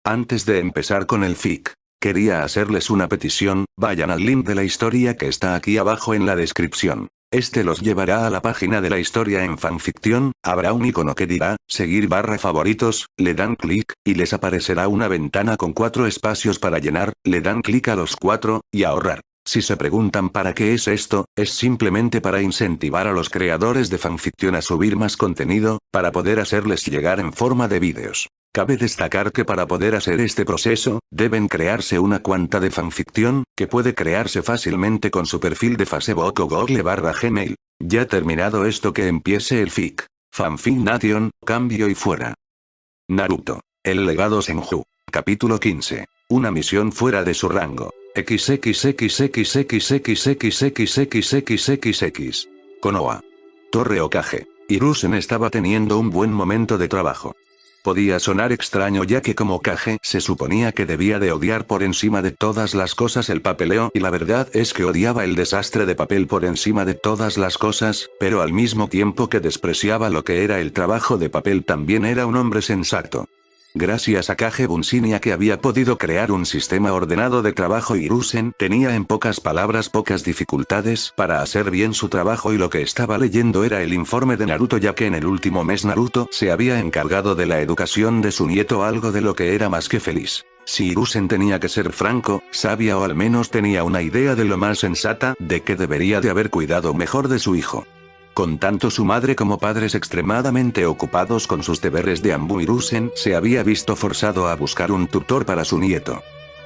Antes de empezar con el fic, quería hacerles una petición, vayan al link de la historia que está aquí abajo en la descripción. Este los llevará a la página de la historia en fanfiction, habrá un icono que dirá, seguir/favoritos, le dan clic, y les aparecerá una ventana con 4 espacios para llenar, le dan clic a los 4, y ahorrar. Si se preguntan para qué es esto, es simplemente para incentivar a los creadores de fanfiction a subir más contenido, para poder hacerles llegar en forma de vídeos. Cabe destacar que para poder hacer este proceso, deben crearse una cuenta de fanfiction, que puede crearse fácilmente con su perfil de Facebook o Google/Gmail. Ya terminado esto, que empiece el fic. Fanfic Nation, cambio y fuera. Naruto. El legado Senju. Capítulo 15. Una misión fuera de su rango. XXXXXXXXXXXXX. Konoha. Torre Hokage. Hiruzen estaba teniendo un buen momento de trabajo. Podía sonar extraño ya que como Hokage se suponía que debía de odiar por encima de todas las cosas el papeleo, y la verdad es que odiaba el desastre de papel por encima de todas las cosas, pero al mismo tiempo que despreciaba lo que era el trabajo de papel, también era un hombre sensato. Gracias a Kage Bunshin, que había podido crear un sistema ordenado de trabajo, Hiruzen tenía en pocas palabras pocas dificultades para hacer bien su trabajo, y lo que estaba leyendo era el informe de Naruto, ya que en el último mes Naruto se había encargado de la educación de su nieto, algo de lo que era más que feliz. Si Hiruzen tenía que ser franco, sabia, o al menos tenía una idea de lo más sensata, de que debería de haber cuidado mejor de su hijo. Con tanto su madre como padres extremadamente ocupados con sus deberes de Anbu, Hiruzen se había visto forzado a buscar un tutor para su nieto.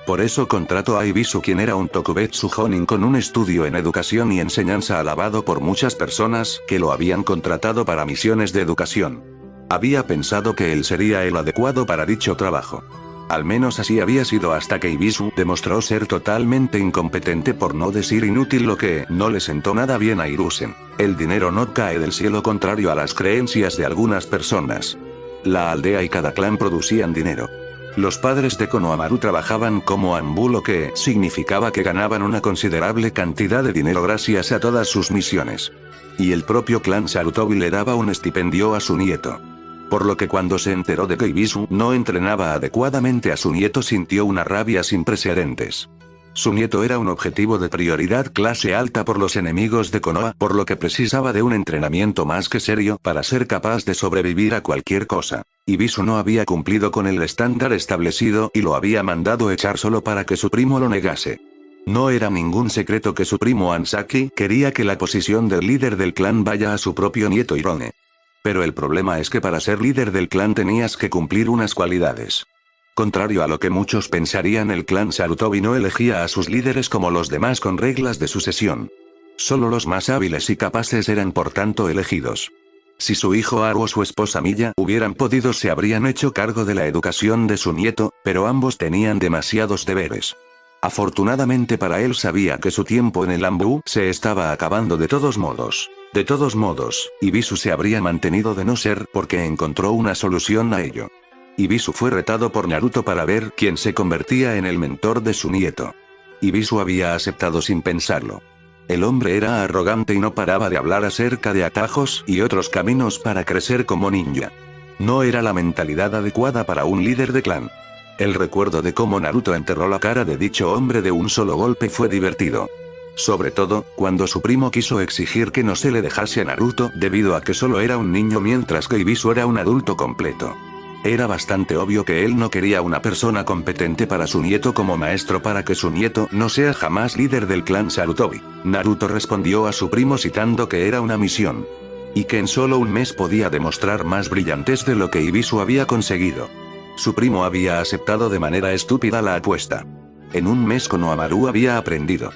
Por eso contrató a Ibisu, quien era un Tokubetsu Jonin con un estudio en educación y enseñanza alabado por muchas personas que lo habían contratado para misiones de educación. Había pensado que él sería el adecuado para dicho trabajo. Al menos así había sido hasta que Ibisu demostró ser totalmente incompetente, por no decir inútil, lo que no le sentó nada bien a Hiruzen. El dinero no cae del cielo, contrario a las creencias de algunas personas. La aldea y cada clan producían dinero. Los padres de Konohamaru trabajaban como Anbu, lo que significaba que ganaban una considerable cantidad de dinero gracias a todas sus misiones. Y el propio clan Sarutobi le daba un estipendio a su nieto. Por lo que cuando se enteró de que Ibisu no entrenaba adecuadamente a su nieto, sintió una rabia sin precedentes. Su nieto era un objetivo de prioridad clase alta por los enemigos de Konoha, por lo que precisaba de un entrenamiento más que serio para ser capaz de sobrevivir a cualquier cosa. Ibisu no había cumplido con el estándar establecido y lo había mandado echar solo para que su primo lo negase. No era ningún secreto que su primo Ansaki quería que la posición del líder del clan vaya a su propio nieto Hirone. Pero el problema es que para ser líder del clan tenías que cumplir unas cualidades. Contrario a lo que muchos pensarían, el clan Sarutobi no elegía a sus líderes como los demás con reglas de sucesión. Solo los más hábiles y capaces eran por tanto elegidos. Si su hijo Haru o su esposa Miya hubieran podido, se habrían hecho cargo de la educación de su nieto, pero ambos tenían demasiados deberes. Afortunadamente para él, sabía que su tiempo en el Anbu se estaba acabando de todos modos. De todos modos, Ibisu se habría mantenido de no ser porque encontró una solución a ello. Ibisu fue retado por Naruto para ver quién se convertía en el mentor de su nieto. Ibisu había aceptado sin pensarlo. El hombre era arrogante y no paraba de hablar acerca de atajos y otros caminos para crecer como ninja. No era la mentalidad adecuada para un líder de clan. El recuerdo de cómo Naruto enterró la cara de dicho hombre de un solo golpe fue divertido. Sobre todo, cuando su primo quiso exigir que no se le dejase a Naruto debido a que solo era un niño mientras que Ibisu era un adulto completo. Era bastante obvio que él no quería una persona competente para su nieto como maestro, para que su nieto no sea jamás líder del clan Sarutobi. Naruto respondió a su primo citando que era una misión. Y que en solo un mes podía demostrar más brillantes de lo que Ibisu había conseguido. Su primo había aceptado de manera estúpida la apuesta. En un mes Konohamaru había aprendido.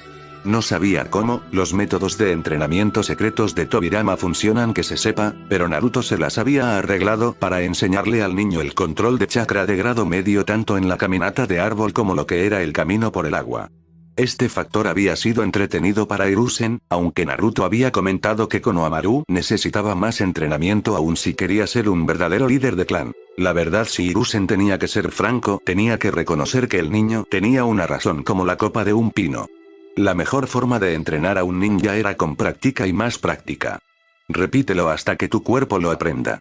No sabía cómo los métodos de entrenamiento secretos de Tobirama funcionan que se sepa, pero Naruto se las había arreglado para enseñarle al niño el control de chakra de grado medio tanto en la caminata de árbol como lo que era el camino por el agua. Este factor había sido entretenido para Hiruzen, aunque Naruto había comentado que Konohamaru necesitaba más entrenamiento aún si quería ser un verdadero líder de clan. La verdad, si Hiruzen tenía que ser franco, tenía que reconocer que el niño tenía una razón como la copa de un pino. La mejor forma de entrenar a un ninja era con práctica y más práctica. Repítelo hasta que tu cuerpo lo aprenda.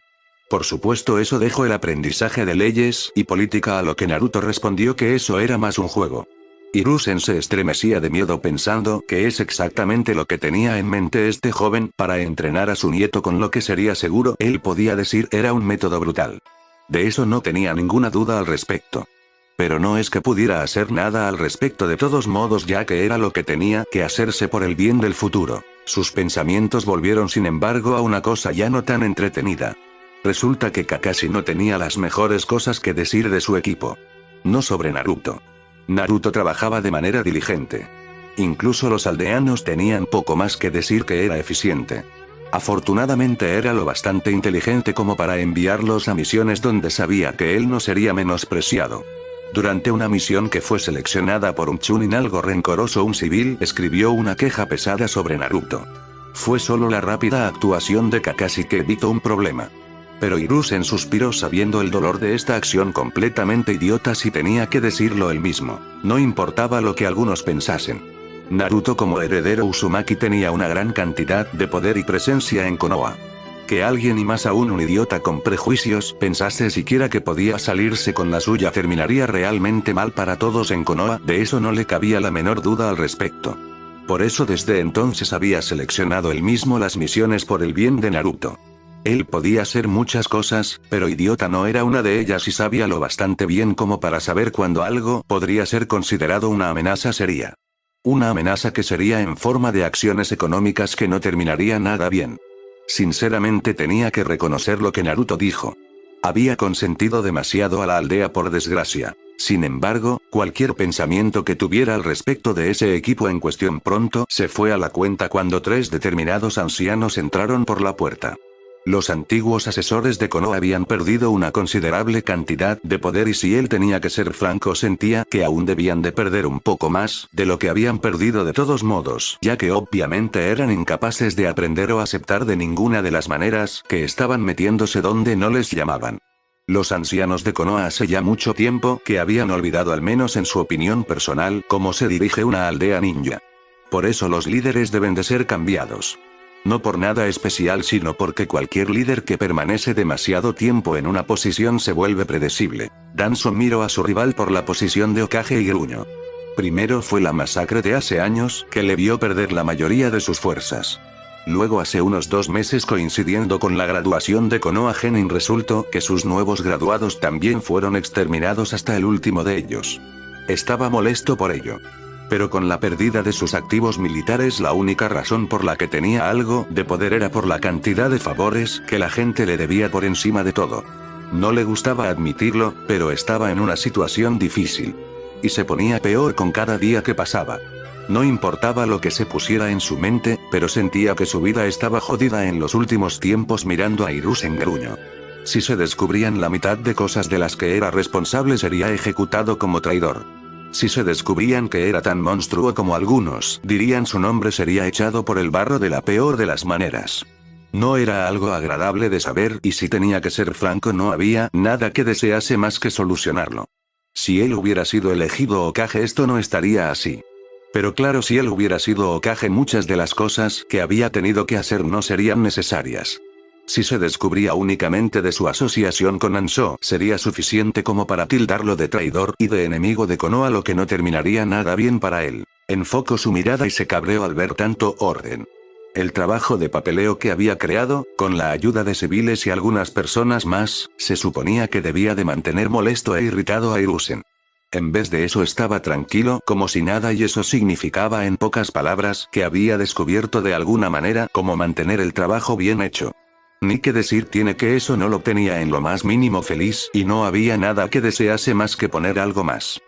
Por supuesto eso dejó el aprendizaje de leyes y política, a lo que Naruto respondió que eso era más un juego. Hiruzen se estremecía de miedo pensando que es exactamente lo que tenía en mente este joven para entrenar a su nieto, con lo que sería seguro él podía decir era un método brutal. De eso no tenía ninguna duda al respecto. Pero no es que pudiera hacer nada al respecto de todos modos, ya que era lo que tenía que hacerse por el bien del futuro. Sus pensamientos volvieron sin embargo a una cosa ya no tan entretenida. Resulta que Kakashi no tenía las mejores cosas que decir de su equipo. No sobre Naruto. Naruto trabajaba de manera diligente. Incluso los aldeanos tenían poco más que decir que era eficiente. Afortunadamente era lo bastante inteligente como para enviarlos a misiones donde sabía que él no sería menospreciado. Durante una misión que fue seleccionada por un Chunin algo rencoroso, un civil escribió una queja pesada sobre Naruto. Fue solo la rápida actuación de Kakashi que evitó un problema. Pero Hiruzen suspiró sabiendo el dolor de esta acción completamente idiota. Si tenía que decirlo él mismo, no importaba lo que algunos pensasen. Naruto como heredero Uzumaki tenía una gran cantidad de poder y presencia en Konoha. Que alguien, y más aún un idiota con prejuicios, pensase siquiera que podía salirse con la suya terminaría realmente mal para todos en Konoha, de eso no le cabía la menor duda al respecto. Por eso desde entonces había seleccionado él mismo las misiones por el bien de Naruto. Él podía hacer muchas cosas, pero idiota no era una de ellas, y sabía lo bastante bien como para saber cuándo algo podría ser considerado una amenaza seria. Una amenaza que sería en forma de acciones económicas que no terminaría nada bien. Sinceramente tenía que reconocer lo que Naruto dijo. Había consentido demasiado a la aldea por desgracia. Sin embargo, cualquier pensamiento que tuviera al respecto de ese equipo en cuestión pronto se fue a la cuenta cuando 3 determinados ancianos entraron por la puerta. Los antiguos asesores de Konoha habían perdido una considerable cantidad de poder, y si él tenía que ser franco sentía que aún debían de perder un poco más de lo que habían perdido de todos modos, ya que obviamente eran incapaces de aprender o aceptar de ninguna de las maneras que estaban metiéndose donde no les llamaban. Los ancianos de Konoha hace ya mucho tiempo que habían olvidado, al menos en su opinión personal, cómo se dirige una aldea ninja. Por eso los líderes deben de ser cambiados. No por nada especial, sino porque cualquier líder que permanece demasiado tiempo en una posición se vuelve predecible. Danzo miró a su rival por la posición de Hokage y gruñó. Primero fue la masacre de hace años, que le vio perder la mayoría de sus fuerzas. Luego hace unos 2 meses, coincidiendo con la graduación de Konoha Genin, resultó que sus nuevos graduados también fueron exterminados, hasta el último de ellos. Estaba molesto por ello. Pero con la pérdida de sus activos militares, la única razón por la que tenía algo de poder era por la cantidad de favores que la gente le debía por encima de todo. No le gustaba admitirlo, pero estaba en una situación difícil. Y se ponía peor con cada día que pasaba. No importaba lo que se pusiera en su mente, pero sentía que su vida estaba jodida en los últimos tiempos. Mirando a Hiruzen gruñó. Si se descubrían la mitad de cosas de las que era responsable, sería ejecutado como traidor. Si se descubrían que era tan monstruo como algunos dirían su nombre, sería echado por el barro de la peor de las maneras. No era algo agradable de saber, y si tenía que ser franco, no había nada que desease más que solucionarlo. Si él hubiera sido elegido Hokage, esto no estaría así. Pero claro, si él hubiera sido Hokage, muchas de las cosas que había tenido que hacer no serían necesarias. Si se descubría únicamente de su asociación con Hanzo, sería suficiente como para tildarlo de traidor y de enemigo de Konoha, lo que no terminaría nada bien para él. Enfocó su mirada y se cabreó al ver tanto orden. El trabajo de papeleo que había creado, con la ayuda de civiles y algunas personas más, se suponía que debía de mantener molesto e irritado a Hiruzen. En vez de eso estaba tranquilo como si nada, y eso significaba en pocas palabras que había descubierto de alguna manera cómo mantener el trabajo bien hecho. Ni que decir tiene que eso no lo tenía en lo más mínimo feliz, y no había nada que desease más que poner algo más.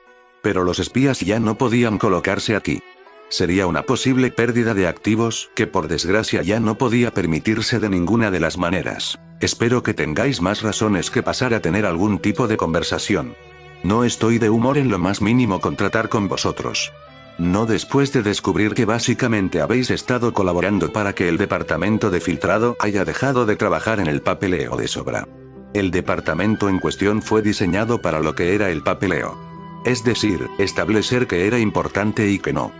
Pero los espías ya no podían colocarse aquí. Sería una posible pérdida de activos, que por desgracia ya no podía permitirse de ninguna de las maneras. Espero que tengáis más razones que pasar a tener algún tipo de conversación. No estoy de humor en lo más mínimo con tratar con vosotros. No después de descubrir que básicamente habéis estado colaborando para que el departamento de filtrado haya dejado de trabajar en el papeleo de sobra. El departamento en cuestión fue diseñado para lo que era el papeleo. Es decir, establecer que era importante y que no.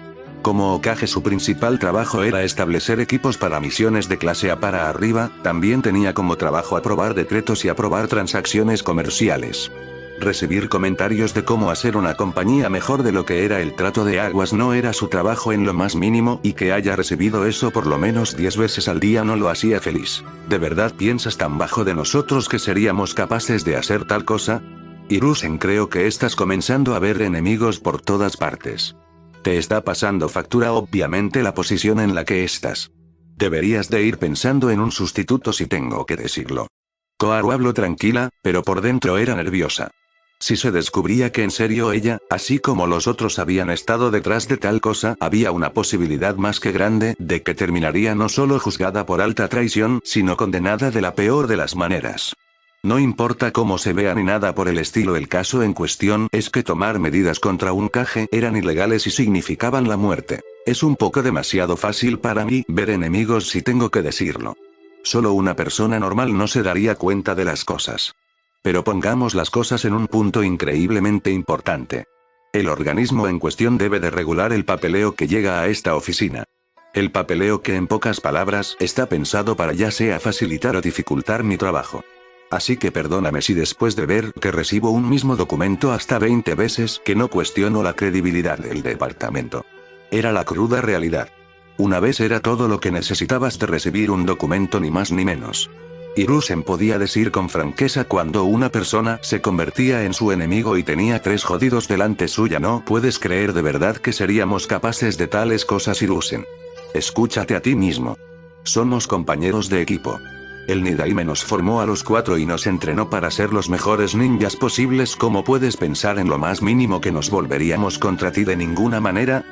Como Hokage su principal trabajo era establecer equipos para misiones de clase A para arriba, también tenía como trabajo aprobar decretos y aprobar transacciones comerciales. Recibir comentarios de cómo hacer una compañía mejor de lo que era el trato de aguas no era su trabajo en lo más mínimo, y que haya recibido eso por lo menos 10 veces al día no lo hacía feliz. ¿De verdad piensas tan bajo de nosotros que seríamos capaces de hacer tal cosa? Hiruzen, creo que estás comenzando a ver enemigos por todas partes. Te está pasando factura obviamente la posición en la que estás. Deberías de ir pensando en un sustituto si tengo que decirlo. Koharu habló tranquila, pero por dentro era nerviosa. Si se descubría que en serio ella, así como los otros habían estado detrás de tal cosa, había una posibilidad más que grande de que terminaría no solo juzgada por alta traición, sino condenada de la peor de las maneras. No importa cómo se vea ni nada por el estilo, el caso en cuestión es que tomar medidas contra un Hokage eran ilegales y significaban la muerte. Es un poco demasiado fácil para mí ver enemigos si tengo que decirlo. Solo una persona normal no se daría cuenta de las cosas. Pero pongamos las cosas en un punto increíblemente importante. El organismo en cuestión debe de regular el papeleo que llega a esta oficina. El papeleo que en pocas palabras está pensado para ya sea facilitar o dificultar mi trabajo. Así que perdóname si después de ver que recibo un mismo documento hasta 20 veces que no cuestiono la credibilidad del departamento. Era la cruda realidad. Una vez era todo lo que necesitabas de recibir un documento, ni más ni menos. Hiruzen podía decir con franqueza cuando una persona se convertía en su enemigo y tenía 3 jodidos delante suya. No puedes creer de verdad que seríamos capaces de tales cosas, Hiruzen. Escúchate a ti mismo. Somos compañeros de equipo. El Nidaime nos formó a los 4 y nos entrenó para ser los mejores ninjas posibles. ¿Cómo puedes pensar en lo más mínimo que nos volveríamos contra ti de ninguna manera?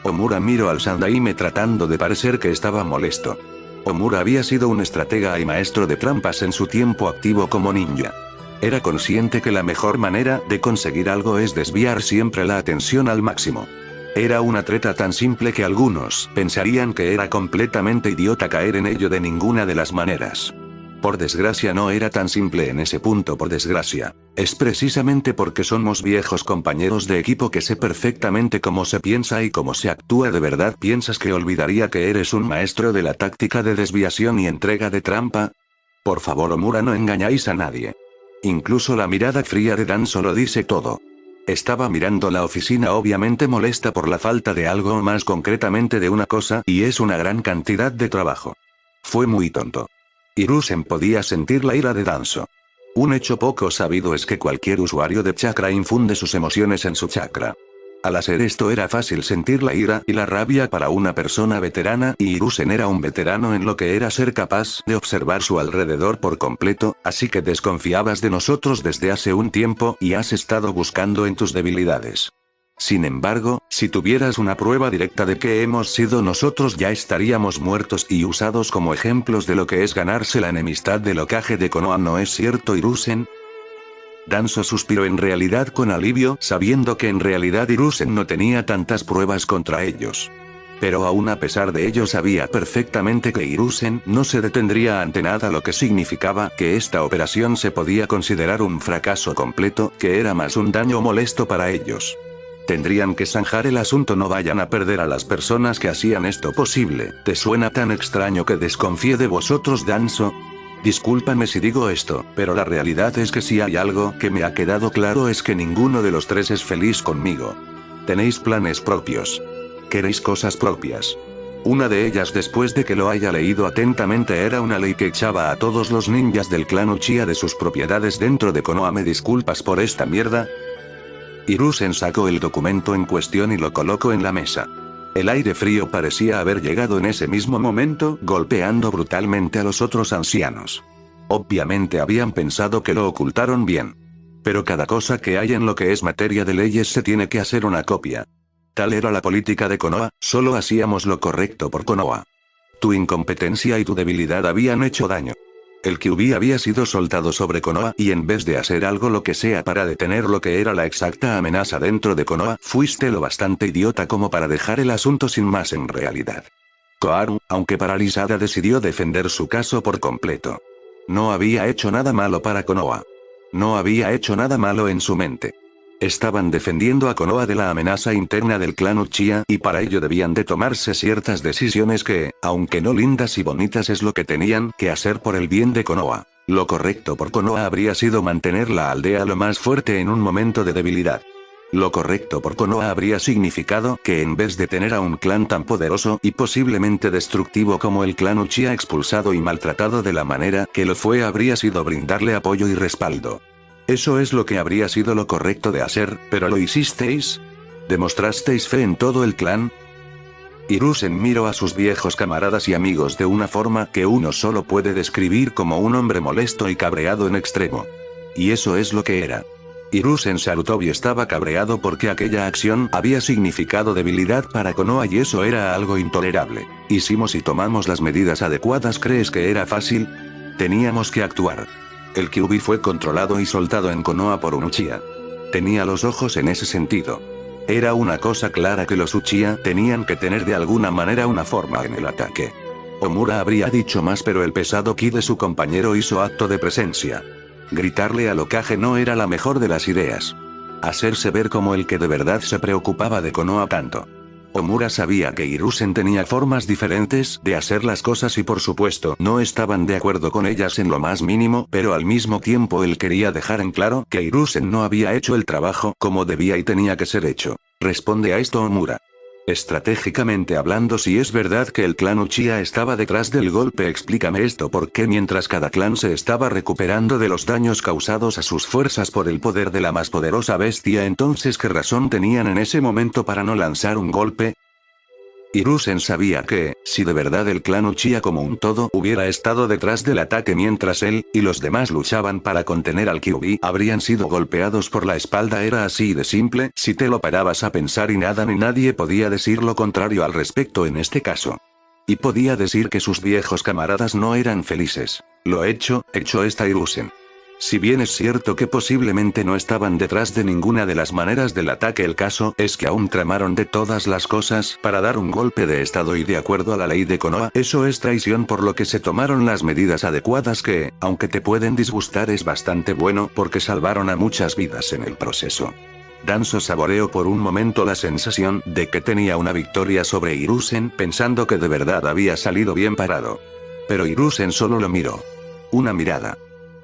Omura miró al Sandaime tratando de parecer que estaba molesto. Omura había sido un estratega y maestro de trampas en su tiempo activo como ninja. Era consciente que la mejor manera de conseguir algo es desviar siempre la atención al máximo. Era una treta tan simple que algunos pensarían que era completamente idiota caer en ello de ninguna de las maneras. Por desgracia no era tan simple en ese punto, por desgracia. Es precisamente porque somos viejos compañeros de equipo que sé perfectamente cómo se piensa y cómo se actúa. ¿De verdad piensas que olvidaría que eres un maestro de la táctica de desviación y entrega de trampa? Por favor, Omura, no engañáis a nadie. Incluso la mirada fría de Danzo lo dice todo. Estaba mirando la oficina, obviamente molesta por la falta de algo, o más concretamente de una cosa, y es una gran cantidad de trabajo. Fue muy tonto. Hiruzen podía sentir la ira de Danzo. Un hecho poco sabido es que cualquier usuario de chakra infunde sus emociones en su chakra. Al hacer esto era fácil sentir la ira y la rabia para una persona veterana, y Hiruzen era un veterano en lo que era ser capaz de observar su alrededor por completo, así que desconfiabas de nosotros desde hace un tiempo y has estado buscando en tus debilidades. Sin embargo, si tuvieras una prueba directa de que hemos sido nosotros, ya estaríamos muertos y usados como ejemplos de lo que es ganarse la enemistad del Hokage de Konoha, ¿no es cierto, Hiruzen? Danzo suspiró en realidad con alivio, sabiendo que en realidad Hiruzen no tenía tantas pruebas contra ellos. Pero aún a pesar de ello sabía perfectamente que Hiruzen no se detendría ante nada, lo que significaba que esta operación se podía considerar un fracaso completo, que era más un daño molesto para ellos. Tendrían que zanjar el asunto, no vayan a perder a las personas que hacían esto posible. ¿Te suena tan extraño que desconfíe de vosotros, Danzo? Discúlpame si digo esto, pero la realidad es que si hay algo que me ha quedado claro es que ninguno de los 3 es feliz conmigo. Tenéis planes propios. Queréis cosas propias. Una de ellas, después de que lo haya leído atentamente, era una ley que echaba a todos los ninjas del clan Uchiha de sus propiedades dentro de Konoha. ¿Me disculpas por esta mierda? Hiruzen sacó el documento en cuestión y lo colocó en la mesa. El aire frío parecía haber llegado en ese mismo momento, golpeando brutalmente a los otros ancianos. Obviamente habían pensado que lo ocultaron bien. Pero cada cosa que hay en lo que es materia de leyes se tiene que hacer una copia. Tal era la política de Konoha, solo hacíamos lo correcto por Konoha. Tu incompetencia y tu debilidad habían hecho daño. El Kyuubi había sido soltado sobre Konoha, y en vez de hacer algo lo que sea para detener lo que era la exacta amenaza dentro de Konoha, fuiste lo bastante idiota como para dejar el asunto sin más en realidad. Koharu, aunque paralizada, decidió defender su caso por completo. No había hecho nada malo para Konoha. No había hecho nada malo en su mente. Estaban defendiendo a Konoha de la amenaza interna del clan Uchiha y para ello debían de tomarse ciertas decisiones que, aunque no lindas y bonitas, es lo que tenían que hacer por el bien de Konoha. Lo correcto por Konoha habría sido mantener la aldea lo más fuerte en un momento de debilidad. Lo correcto por Konoha habría significado que en vez de tener a un clan tan poderoso y posiblemente destructivo como el clan Uchiha expulsado y maltratado de la manera que lo fue, habría sido brindarle apoyo y respaldo. Eso es lo que habría sido lo correcto de hacer, pero ¿lo hicisteis? ¿Demostrasteis fe en todo el clan? Hiruzen miró a sus viejos camaradas y amigos de una forma que uno solo puede describir como un hombre molesto y cabreado en extremo. Y eso es lo que era. Hiruzen Sarutobi estaba cabreado porque aquella acción había significado debilidad para Konoha y eso era algo intolerable. ¿Hicimos y tomamos las medidas adecuadas? ¿Crees que era fácil? Teníamos que actuar. El Kyuubi fue controlado y soltado en Konoha por un Uchiha. Tenía los ojos en ese sentido. Era una cosa clara que los Uchiha tenían que tener de alguna manera una forma en el ataque. Omura habría dicho más, pero el pesado ki de su compañero hizo acto de presencia. Gritarle al Hokage no era la mejor de las ideas. Hacerse ver como el que de verdad se preocupaba de Konoha tanto. Omura sabía que Hiruzen tenía formas diferentes de hacer las cosas y por supuesto no estaban de acuerdo con ellas en lo más mínimo, pero al mismo tiempo él quería dejar en claro que Hiruzen no había hecho el trabajo como debía y tenía que ser hecho. Responde a esto Omura. Estratégicamente hablando, si es verdad que el clan Uchiha estaba detrás del golpe, explícame esto, porque mientras cada clan se estaba recuperando de los daños causados a sus fuerzas por el poder de la más poderosa bestia, entonces ¿qué razón tenían en ese momento para no lanzar un golpe? Hiruzen sabía que, si de verdad el clan Uchiha como un todo hubiera estado detrás del ataque mientras él y los demás luchaban para contener al Kyuubi, habrían sido golpeados por la espalda. Era así de simple si te lo parabas a pensar y nada ni nadie podía decir lo contrario al respecto en este caso. Y podía decir que sus viejos camaradas no eran felices. Lo hecho está Hiruzen. Si bien es cierto que posiblemente no estaban detrás de ninguna de las maneras del ataque, el caso es que aún tramaron de todas las cosas para dar un golpe de estado y de acuerdo a la ley de Konoha, eso es traición, por lo que se tomaron las medidas adecuadas que, aunque te pueden disgustar, es bastante bueno porque salvaron a muchas vidas en el proceso. Danzo saboreó por un momento la sensación de que tenía una victoria sobre Hiruzen, pensando que de verdad había salido bien parado. Pero Hiruzen solo lo miró. Una mirada.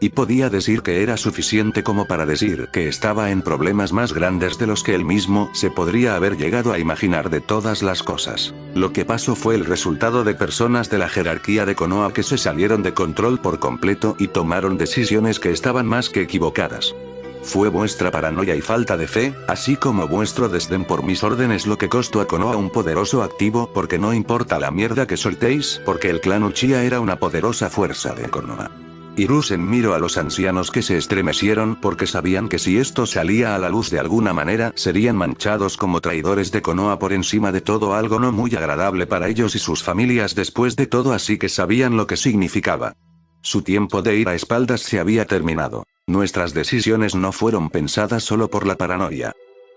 Y podía decir que era suficiente como para decir que estaba en problemas más grandes de los que él mismo se podría haber llegado a imaginar de todas las cosas. Lo que pasó fue el resultado de personas de la jerarquía de Konoha que se salieron de control por completo y tomaron decisiones que estaban más que equivocadas. Fue vuestra paranoia y falta de fe, así como vuestro desdén por mis órdenes, lo que costó a Konoha un poderoso activo, porque no importa la mierda que soltéis, porque el clan Uchiha era una poderosa fuerza de Konoha. Hiruzen miró a los ancianos que se estremecieron porque sabían que si esto salía a la luz de alguna manera serían manchados como traidores de Konoha, por encima de todo algo no muy agradable para ellos y sus familias después de todo, así que sabían lo que significaba. Su tiempo de ir a espaldas se había terminado. Nuestras decisiones no fueron pensadas solo por la paranoia.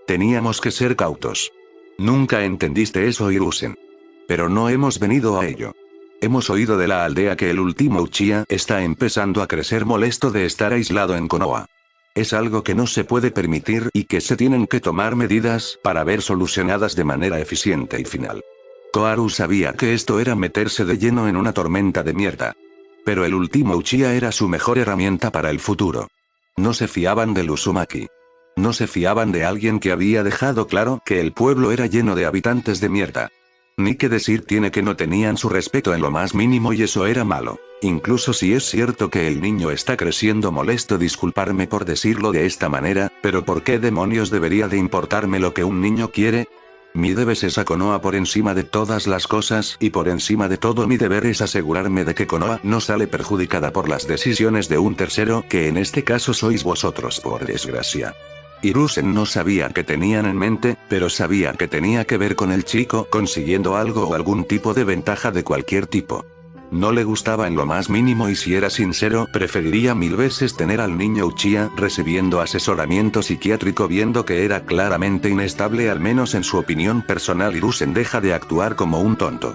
Teníamos que ser cautos. Nunca entendiste eso, Hiruzen. Pero no hemos venido a ello. Hemos oído de la aldea que el último Uchiha está empezando a crecer molesto de estar aislado en Konoha. Es algo que no se puede permitir y que se tienen que tomar medidas para ver solucionadas de manera eficiente y final. Koharu sabía que esto era meterse de lleno en una tormenta de mierda. Pero el último Uchiha era su mejor herramienta para el futuro. No se fiaban del Uzumaki. No se fiaban de alguien que había dejado claro que el pueblo era lleno de habitantes de mierda. Ni que decir tiene que no tenían su respeto en lo más mínimo y eso era malo. Incluso si es cierto que el niño está creciendo molesto, disculparme por decirlo de esta manera, pero ¿por qué demonios debería de importarme lo que un niño quiere? Mi deber es a Konoha por encima de todas las cosas y por encima de todo mi deber es asegurarme de que Konoha no sale perjudicada por las decisiones de un tercero, que en este caso sois vosotros, por desgracia. Hiruzen no sabía qué tenían en mente, pero sabía que tenía que ver con el chico consiguiendo algo o algún tipo de ventaja de cualquier tipo. No le gustaba en lo más mínimo y si era sincero, preferiría 1000 veces tener al niño Uchiha recibiendo asesoramiento psiquiátrico, viendo que era claramente inestable, al menos en su opinión personal. Hiruzen deja de actuar como un tonto.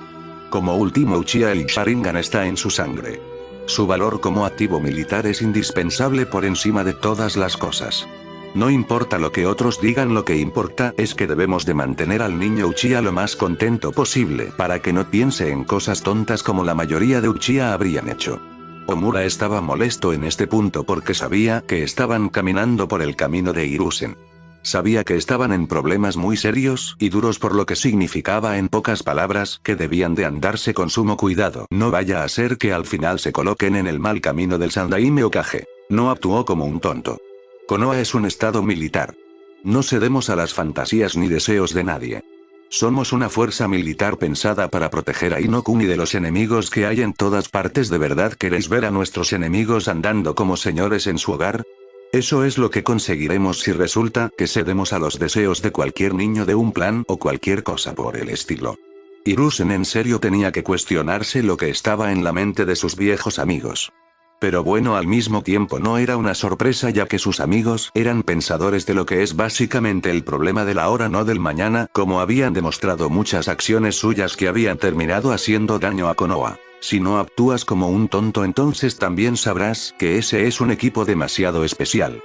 Como último Uchiha, el Sharingan está en su sangre. Su valor como activo militar es indispensable por encima de todas las cosas. No importa lo que otros digan, lo que importa es que debemos de mantener al niño Uchiha lo más contento posible para que no piense en cosas tontas como la mayoría de Uchiha habrían hecho. Omura estaba molesto en este punto porque sabía que estaban caminando por el camino de Hiruzen. Sabía que estaban en problemas muy serios y duros, por lo que significaba en pocas palabras que debían de andarse con sumo cuidado. No vaya a ser que al final se coloquen en el mal camino del Sandaime Hokage. No actuó como un tonto. Konoha es un estado militar. No cedemos a las fantasías ni deseos de nadie. Somos una fuerza militar pensada para proteger a Inokuni de los enemigos que hay en todas partes. ¿De verdad queréis ver a nuestros enemigos andando como señores en su hogar? Eso es lo que conseguiremos si resulta que cedemos a los deseos de cualquier niño de un plan o cualquier cosa por el estilo. Hiruzen en serio tenía que cuestionarse lo que estaba en la mente de sus viejos amigos. Pero bueno, al mismo tiempo no era una sorpresa, ya que sus amigos eran pensadores de lo que es básicamente el problema del ahora, no del mañana, como habían demostrado muchas acciones suyas que habían terminado haciendo daño a Konoha. Si no actúas como un tonto, entonces también sabrás que ese es un equipo demasiado especial.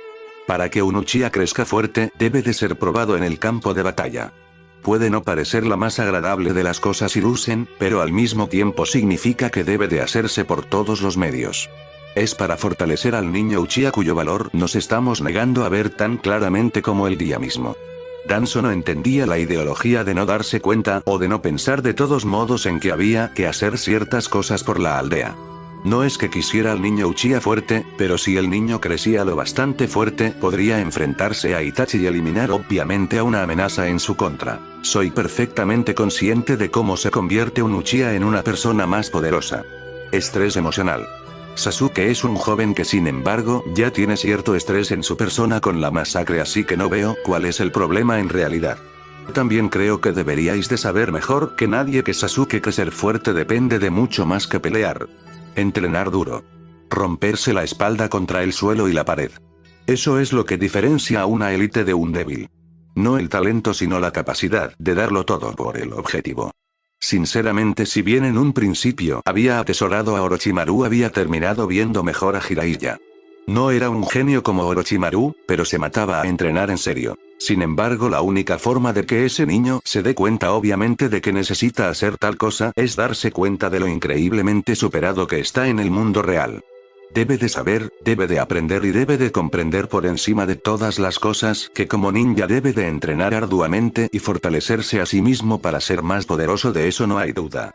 Para que un Uchiha crezca fuerte, debe de ser probado en el campo de batalla. Puede no parecer la más agradable de las cosas Hiruzen, pero al mismo tiempo significa que debe de hacerse por todos los medios. Es para fortalecer al niño Uchiha cuyo valor nos estamos negando a ver tan claramente como el día mismo. Danzo no entendía la ideología de no darse cuenta o de no pensar de todos modos en que había que hacer ciertas cosas por la aldea. No es que quisiera al niño Uchiha fuerte, pero si el niño crecía lo bastante fuerte, podría enfrentarse a Itachi y eliminar obviamente a una amenaza en su contra. Soy perfectamente consciente de cómo se convierte un Uchiha en una persona más poderosa. Estrés emocional. Sasuke es un joven que sin embargo ya tiene cierto estrés en su persona con la masacre, así que no veo cuál es el problema en realidad. También creo que deberíais de saber mejor que nadie que Sasuke crecer fuerte depende de mucho más que pelear. Entrenar duro. Romperse la espalda contra el suelo y la pared. Eso es lo que diferencia a una élite de un débil. No el talento, sino la capacidad de darlo todo por el objetivo. Sinceramente, si bien en un principio había atesorado a Orochimaru, había terminado viendo mejor a Jiraiya. No era un genio como Orochimaru, pero se mataba a entrenar en serio. Sin embargo, la única forma de que ese niño se dé cuenta obviamente de que necesita hacer tal cosa es darse cuenta de lo increíblemente superado que está en el mundo real. Debe de saber, debe de aprender y debe de comprender por encima de todas las cosas que como ninja debe de entrenar arduamente y fortalecerse a sí mismo para ser más poderoso, de eso no hay duda.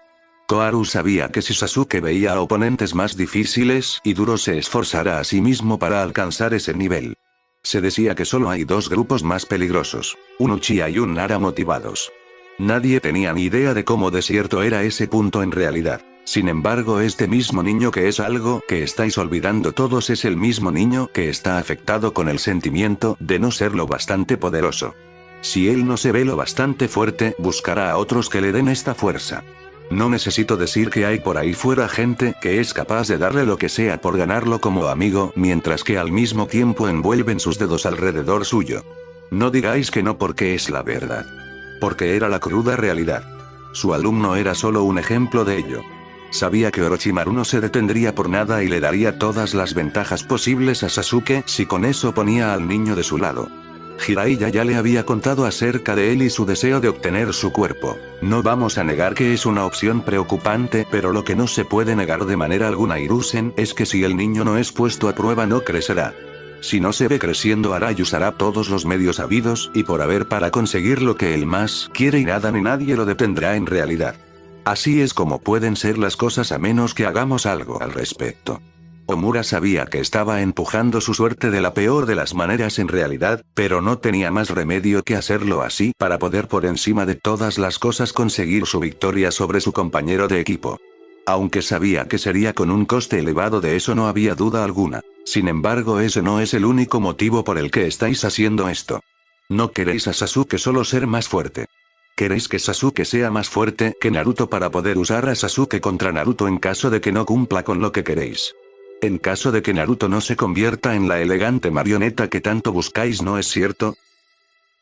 Koharu sabía que si Sasuke veía a oponentes más difíciles y duros se esforzara a sí mismo para alcanzar ese nivel. Se decía que solo hay dos grupos más peligrosos, un Uchiha y un Nara motivados. Nadie tenía ni idea de cómo de cierto era ese punto en realidad. Sin embargo, este mismo niño, que es algo que estáis olvidando todos, es el mismo niño que está afectado con el sentimiento de no ser lo bastante poderoso. Si él no se ve lo bastante fuerte, buscará a otros que le den esta fuerza. No necesito decir que hay por ahí fuera gente que es capaz de darle lo que sea por ganarlo como amigo, mientras que al mismo tiempo envuelven sus dedos alrededor suyo. No digáis que no, porque es la verdad. Porque era la cruda realidad. Su alumno era solo un ejemplo de ello. Sabía que Orochimaru no se detendría por nada y le daría todas las ventajas posibles a Sasuke si con eso ponía al niño de su lado. Jiraiya ya le había contado acerca de él y su deseo de obtener su cuerpo. No vamos a negar que es una opción preocupante, pero lo que no se puede negar de manera alguna Hiruzen es que si el niño no es puesto a prueba no crecerá. Si no se ve creciendo, hará y usará todos los medios habidos y por haber para conseguir lo que él más quiere y nada ni nadie lo detendrá en realidad. Así es como pueden ser las cosas a menos que hagamos algo al respecto. Omura sabía que estaba empujando su suerte de la peor de las maneras en realidad, pero no tenía más remedio que hacerlo así para poder por encima de todas las cosas conseguir su victoria sobre su compañero de equipo. Aunque sabía que sería con un coste elevado, de eso no había duda alguna. Sin embargo, ese no es el único motivo por el que estáis haciendo esto. No queréis a Sasuke solo ser más fuerte. Queréis que Sasuke sea más fuerte que Naruto para poder usar a Sasuke contra Naruto en caso de que no cumpla con lo que queréis. En caso de que Naruto no se convierta en la elegante marioneta que tanto buscáis, ¿no es cierto?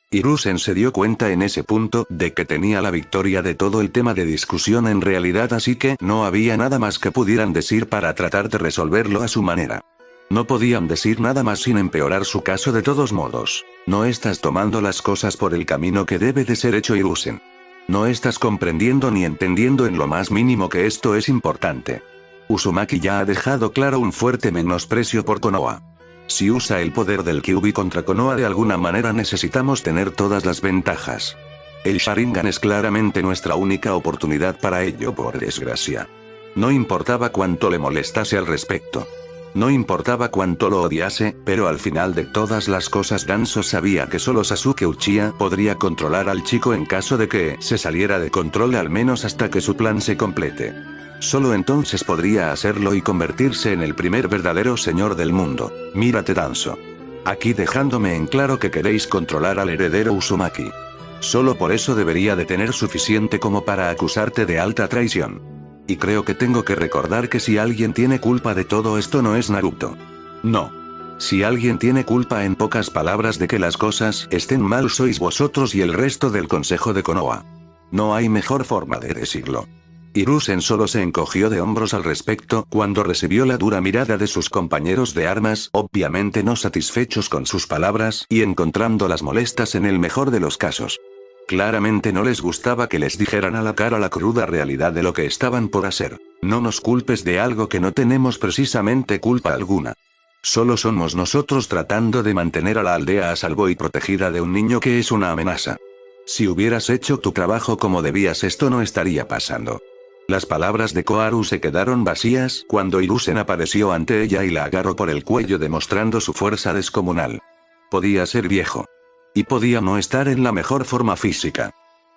Hiruzen se dio cuenta en ese punto de que tenía la victoria de todo el tema de discusión en realidad, así que no había nada más que pudieran decir para tratar de resolverlo a su manera. No podían decir nada más sin empeorar su caso de todos modos. No estás tomando las cosas por el camino que debe de ser hecho, Hiruzen. No estás comprendiendo ni entendiendo en lo más mínimo que esto es importante. Uzumaki ya ha dejado claro un fuerte menosprecio por Konoha. Si usa el poder del Kyuubi contra Konoha de alguna manera necesitamos tener todas las ventajas. El Sharingan es claramente nuestra única oportunidad para ello, por desgracia. No importaba cuánto le molestase al respecto. No importaba cuánto lo odiase, pero al final de todas las cosas Danzo sabía que solo Sasuke Uchiha podría controlar al chico en caso de que se saliera de control, al menos hasta que su plan se complete. Solo entonces podría hacerlo y convertirse en el primer verdadero señor del mundo. Mírate, Danzo. Aquí dejándome en claro que queréis controlar al heredero Uzumaki. Solo por eso debería de tener suficiente como para acusarte de alta traición. Y creo que tengo que recordar que si alguien tiene culpa de todo esto no es Naruto. No. Si alguien tiene culpa en pocas palabras de que las cosas estén mal sois vosotros y el resto del consejo de Konoha. No hay mejor forma de decirlo. Hiruzen solo se encogió de hombros al respecto cuando recibió la dura mirada de sus compañeros de armas, obviamente no satisfechos con sus palabras y encontrándolas molestas en el mejor de los casos. Claramente no les gustaba que les dijeran a la cara la cruda realidad de lo que estaban por hacer. No nos culpes de algo que no tenemos precisamente culpa alguna. Solo somos nosotros tratando de mantener a la aldea a salvo y protegida de un niño que es una amenaza. Si hubieras hecho tu trabajo como debías, esto no estaría pasando. Las palabras de Koharu se quedaron vacías cuando Hiruzen apareció ante ella y la agarró por el cuello demostrando su fuerza descomunal. Podía ser viejo. Y podía no estar en la mejor forma física.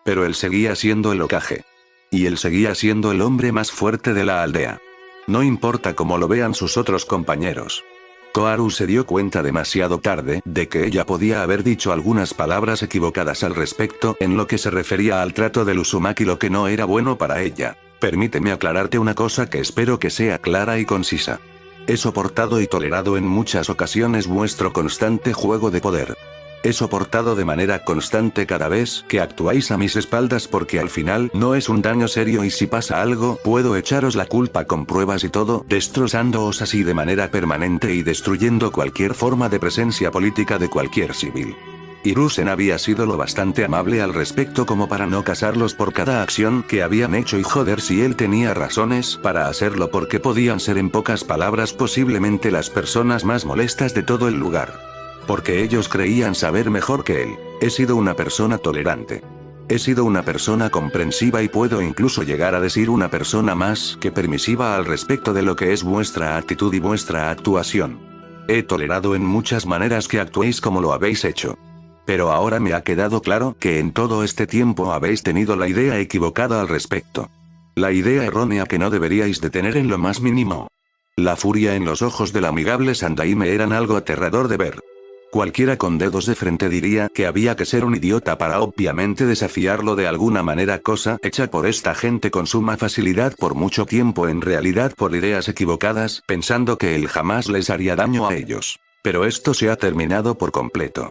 Pero él seguía siendo el Hokage. Y él seguía siendo el hombre más fuerte de la aldea. No importa cómo lo vean sus otros compañeros. Koharu se dio cuenta demasiado tarde de que ella podía haber dicho algunas palabras equivocadas al respecto en lo que se refería al trato del Uzumaki, lo que no era bueno para ella. Permíteme aclararte una cosa que espero que sea clara y concisa. He soportado y tolerado en muchas ocasiones vuestro constante juego de poder. He soportado de manera constante cada vez que actuáis a mis espaldas porque al final no es un daño serio y si pasa algo puedo echaros la culpa con pruebas y todo, destrozándoos así de manera permanente y destruyendo cualquier forma de presencia política de cualquier civil. Hiruzen había sido lo bastante amable al respecto como para no casarlos por cada acción que habían hecho y joder si él tenía razones para hacerlo porque podían ser en pocas palabras posiblemente las personas más molestas de todo el lugar. Porque ellos creían saber mejor que él. He sido una persona tolerante. He sido una persona comprensiva y puedo incluso llegar a decir una persona más que permisiva al respecto de lo que es vuestra actitud y vuestra actuación. He tolerado en muchas maneras que actuéis como lo habéis hecho. Pero ahora me ha quedado claro que en todo este tiempo habéis tenido la idea equivocada al respecto. La idea errónea que no deberíais de tener en lo más mínimo. La furia en los ojos del amigable Sandaime eran algo aterrador de ver. Cualquiera con dedos de frente diría que había que ser un idiota para obviamente desafiarlo de alguna manera, cosa hecha por esta gente con suma facilidad por mucho tiempo, en realidad por ideas equivocadas, pensando que él jamás les haría daño a ellos. Pero esto se ha terminado por completo.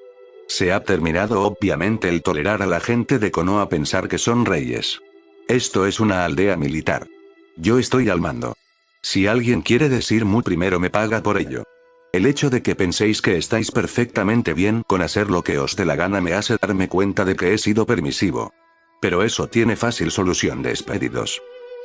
Se ha terminado obviamente el tolerar a la gente de Konoha, pensar que son reyes. Esto es una aldea militar. Yo estoy al mando. Si alguien quiere decir mu primero me paga por ello. El hecho de que penséis que estáis perfectamente bien con hacer lo que os dé la gana me hace darme cuenta de que he sido permisivo. Pero eso tiene fácil solución, despedidos.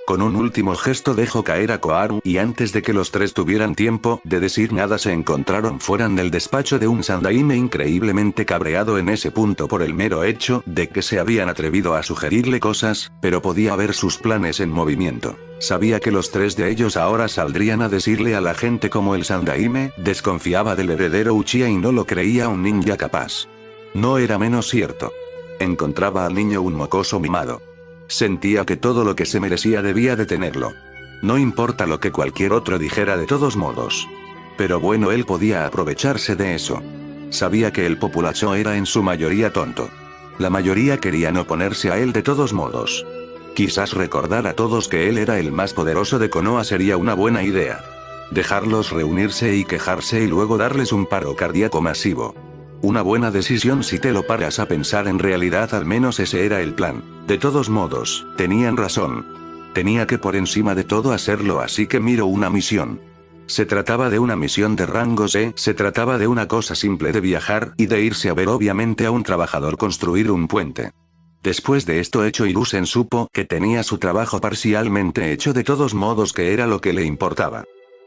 Con un último gesto dejó caer a Koharu y antes de que los tres tuvieran tiempo de decir nada se encontraron fuera del despacho de un Sandaime increíblemente cabreado en ese punto por el mero hecho de que se habían atrevido a sugerirle cosas, pero podía ver sus planes en movimiento. Sabía que los tres de ellos ahora saldrían a decirle a la gente cómo el Sandaime desconfiaba del heredero Uchiha y no lo creía un ninja capaz. No era menos cierto. Encontraba al niño un mocoso mimado. Sentía que todo lo que se merecía debía de tenerlo. No importa lo que cualquier otro dijera de todos modos. Pero bueno, él podía aprovecharse de eso. Sabía que el populacho era en su mayoría tonto. La mayoría querían oponerse a él de todos modos. Quizás recordar a todos que él era el más poderoso de Konoha sería una buena idea. Dejarlos reunirse y quejarse y luego darles un paro cardíaco masivo. Una buena decisión si te lo paras a pensar, en realidad al menos ese era el plan. De todos modos, tenían razón. Tenía que por encima de todo hacerlo, así que miró una misión. Se trataba de una misión de rango C, se trataba de una cosa simple de viajar y de irse a ver obviamente a un trabajador construir un puente. Después de esto hecho, Hiruzen supo que tenía su trabajo parcialmente hecho, de todos modos, que era lo que le importaba.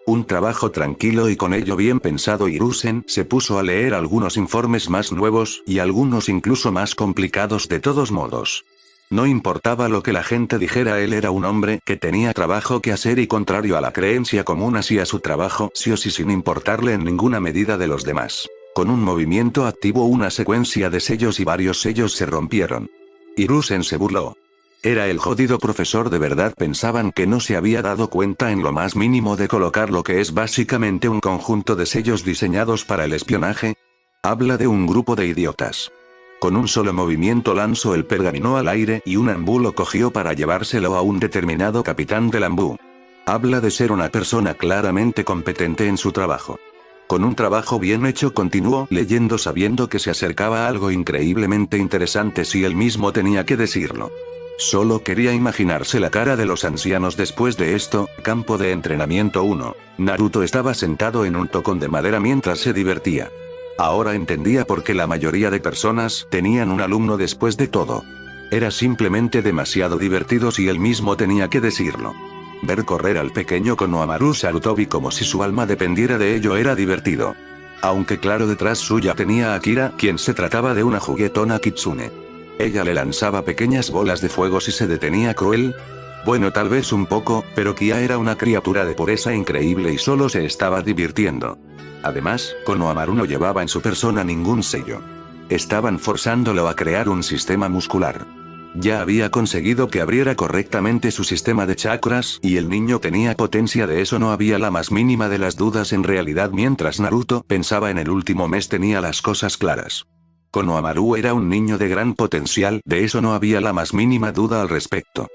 Un trabajo tranquilo, y con ello bien pensado, Hiruzen se puso a leer algunos informes más nuevos, y algunos incluso más complicados de todos modos. No importaba lo que la gente dijera, él era un hombre que tenía trabajo que hacer, y contrario a la creencia común hacía su trabajo sí o sí sin importarle en ninguna medida de los demás. Con un movimiento activo, una secuencia de sellos y varios sellos se rompieron. Hiruzen se burló. Era el jodido profesor, de verdad pensaban que no se había dado cuenta en lo más mínimo de colocar lo que es básicamente un conjunto de sellos diseñados para el espionaje. Habla de un grupo de idiotas. Con un solo movimiento lanzó el pergamino al aire y un ambú lo cogió para llevárselo a un determinado capitán del ambú. Habla de ser una persona claramente competente en su trabajo. Con un trabajo bien hecho, continuó leyendo sabiendo que se acercaba algo increíblemente interesante si él mismo tenía que decirlo. Solo quería imaginarse la cara de los ancianos después de esto. Campo de entrenamiento 1. Naruto estaba sentado en un tocón de madera mientras se divertía. Ahora entendía por qué la mayoría de personas tenían un alumno después de todo. Era simplemente demasiado divertido si él mismo tenía que decirlo. Ver correr al pequeño Konohamaru Sarutobi como si su alma dependiera de ello era divertido. Aunque claro, detrás suya tenía a Akira, quien se trataba de una juguetona kitsune. Ella le lanzaba pequeñas bolas de fuego si se detenía cruel. Bueno, tal vez un poco, pero Kia era una criatura de pureza increíble y solo se estaba divirtiendo. Además, Konohamaru no llevaba en su persona ningún sello. Estaban forzándolo a crear un sistema muscular. Ya había conseguido que abriera correctamente su sistema de chakras, y el niño tenía potencia, de eso no había la más mínima de las dudas. En realidad, mientras Naruto pensaba en el último mes, tenía las cosas claras. Konohamaru era un niño de gran potencial, de eso no había la más mínima duda al respecto.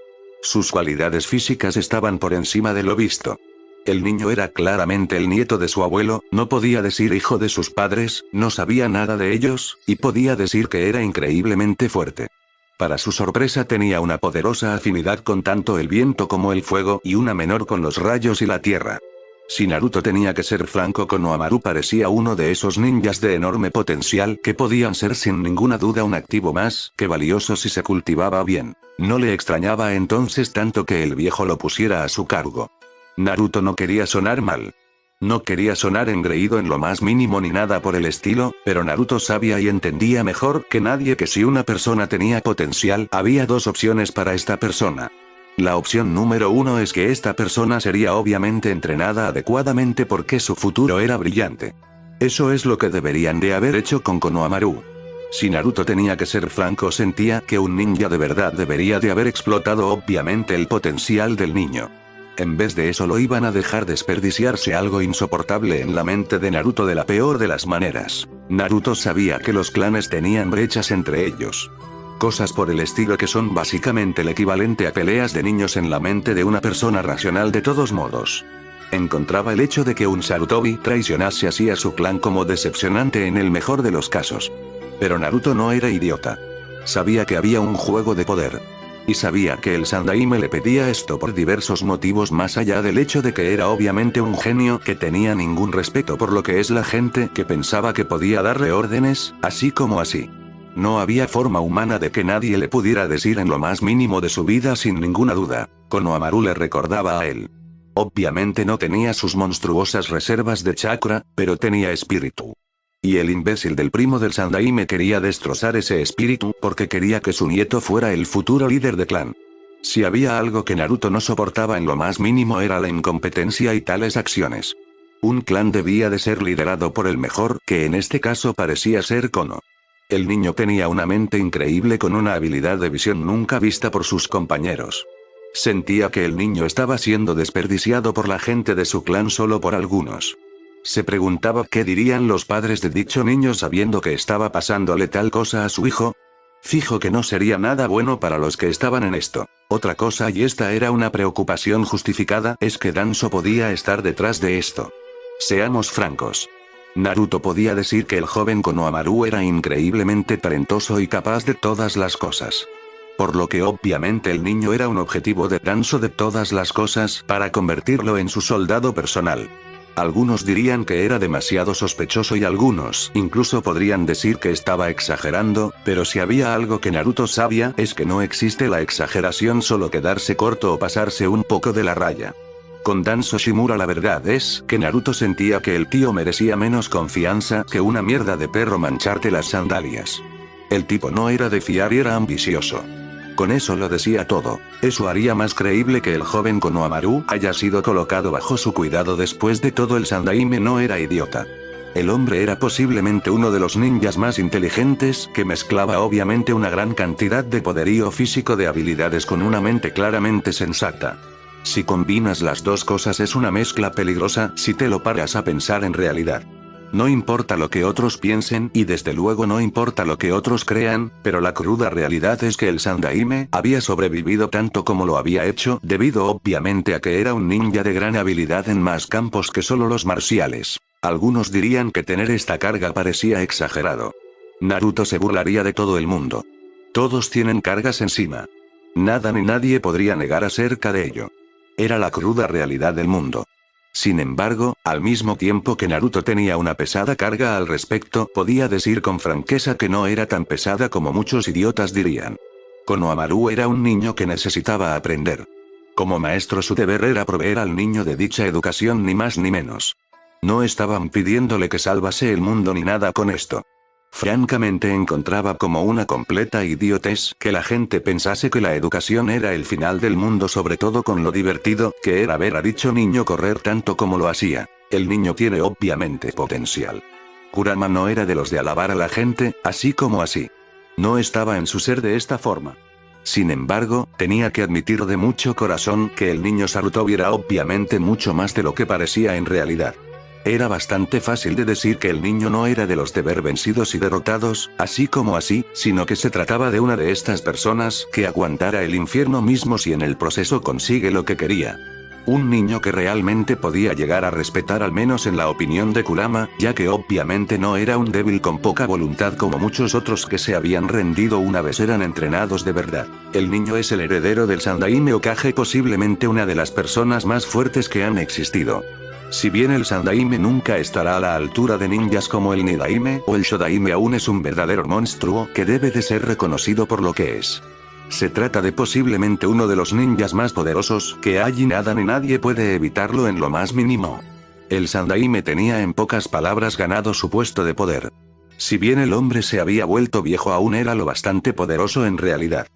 Sus cualidades físicas estaban por encima de lo visto. El niño era claramente el nieto de su abuelo, no podía decir hijo de sus padres, no sabía nada de ellos, y podía decir que era increíblemente fuerte. Para su sorpresa, tenía una poderosa afinidad con tanto el viento como el fuego, y una menor con los rayos y la tierra. Si Naruto tenía que ser franco, Konohamaru parecía uno de esos ninjas de enorme potencial que podían ser sin ninguna duda un activo más que valioso si se cultivaba bien. No le extrañaba entonces tanto que el viejo lo pusiera a su cargo. Naruto no quería sonar mal. No quería sonar engreído en lo más mínimo ni nada por el estilo, pero Naruto sabía y entendía mejor que nadie que si una persona tenía potencial, había dos opciones para esta persona. La opción número 1 es que esta persona sería obviamente entrenada adecuadamente porque su futuro era brillante. Eso es lo que deberían de haber hecho con Konohamaru. Si Naruto tenía que ser franco, sentía que un ninja de verdad debería de haber explotado obviamente el potencial del niño. En vez de eso, lo iban a dejar desperdiciarse algo insoportable en la mente de Naruto de la peor de las maneras. Naruto sabía que los clanes tenían brechas entre ellos. Cosas por el estilo que son básicamente el equivalente a peleas de niños en la mente de una persona racional. De todos modos, encontraba el hecho de que un Sarutobi traicionase así a su clan como decepcionante en el mejor de los casos. Pero Naruto no era idiota. Sabía que había un juego de poder. Y sabía que el Sandaime le pedía esto por diversos motivos más allá del hecho de que era obviamente un genio que tenía ningún respeto por lo que es la gente que pensaba que podía darle órdenes, así como así. No había forma humana de que nadie le pudiera decir en lo más mínimo de su vida sin ninguna duda. Konohamaru le recordaba a él. Obviamente no tenía sus monstruosas reservas de chakra, pero tenía espíritu. Y el imbécil del primo del Sandaime quería destrozar ese espíritu porque quería que su nieto fuera el futuro líder de clan. Si había algo que Naruto no soportaba en lo más mínimo era la incompetencia y tales acciones. Un clan debía de ser liderado por el mejor, que en este caso parecía ser Kono. El niño tenía una mente increíble con una habilidad de visión nunca vista por sus compañeros. Sentía que el niño estaba siendo desperdiciado por la gente de su clan solo por algunos. Se preguntaba qué dirían los padres de dicho niño sabiendo que estaba pasándole tal cosa a su hijo. Fijo que no sería nada bueno para los que estaban en esto. Otra cosa, y esta era una preocupación justificada, es que Danzo podía estar detrás de esto. Seamos francos. Naruto podía decir que el joven Konohamaru era increíblemente talentoso y capaz de todas las cosas. Por lo que obviamente el niño era un objetivo de Danzo de todas las cosas para convertirlo en su soldado personal. Algunos dirían que era demasiado sospechoso y algunos incluso podrían decir que estaba exagerando, pero si había algo que Naruto sabía es que no existe la exageración, solo quedarse corto o pasarse un poco de la raya. Con Danzo Shimura la verdad es que Naruto sentía que el tío merecía menos confianza que una mierda de perro mancharte las sandalias. El tipo no era de fiar y era ambicioso. Con eso lo decía todo. Eso haría más creíble que el joven Konohamaru haya sido colocado bajo su cuidado. Después de todo, el Sandaime no era idiota. El hombre era posiblemente uno de los ninjas más inteligentes, que mezclaba obviamente una gran cantidad de poderío físico de habilidades con una mente claramente sensata. Si combinas las dos cosas es una mezcla peligrosa si te lo paras a pensar en realidad. No importa lo que otros piensen y desde luego no importa lo que otros crean, pero la cruda realidad es que el Sandaime había sobrevivido tanto como lo había hecho debido obviamente a que era un ninja de gran habilidad en más campos que solo los marciales. Algunos dirían que tener esta carga parecía exagerado. Naruto se burlaría de todo el mundo. Todos tienen cargas encima. Nada ni nadie podría negar acerca de ello. Era la cruda realidad del mundo. Sin embargo, al mismo tiempo que Naruto tenía una pesada carga al respecto, podía decir con franqueza que no era tan pesada como muchos idiotas dirían. Konohamaru era un niño que necesitaba aprender. Como maestro su deber era proveer al niño de dicha educación, ni más ni menos. No estaban pidiéndole que salvase el mundo ni nada con esto. Francamente encontraba como una completa idiotez que la gente pensase que la educación era el final del mundo, sobre todo con lo divertido que era ver a dicho niño correr tanto como lo hacía. El niño tiene obviamente potencial. Kurama no era de los de alabar a la gente, así como así. No estaba en su ser de esta forma. Sin embargo, tenía que admitir de mucho corazón que el niño Sarutobi era obviamente mucho más de lo que parecía en realidad. Era bastante fácil de decir que el niño no era de los de ver vencidos y derrotados, así como así, sino que se trataba de una de estas personas que aguantara el infierno mismo si en el proceso consigue lo que quería. Un niño que realmente podía llegar a respetar, al menos en la opinión de Kurama, ya que obviamente no era un débil con poca voluntad como muchos otros que se habían rendido una vez eran entrenados de verdad. El niño es el heredero del Sandaime Hokage, posiblemente una de las personas más fuertes que han existido. Si bien el Sandaime nunca estará a la altura de ninjas como el Nidaime o el Shodaime, aún es un verdadero monstruo que debe de ser reconocido por lo que es. Se trata de posiblemente uno de los ninjas más poderosos que hay y nada ni nadie puede evitarlo en lo más mínimo. El Sandaime tenía en pocas palabras ganado su puesto de poder. Si bien el hombre se había vuelto viejo, aún era lo bastante poderoso en realidad.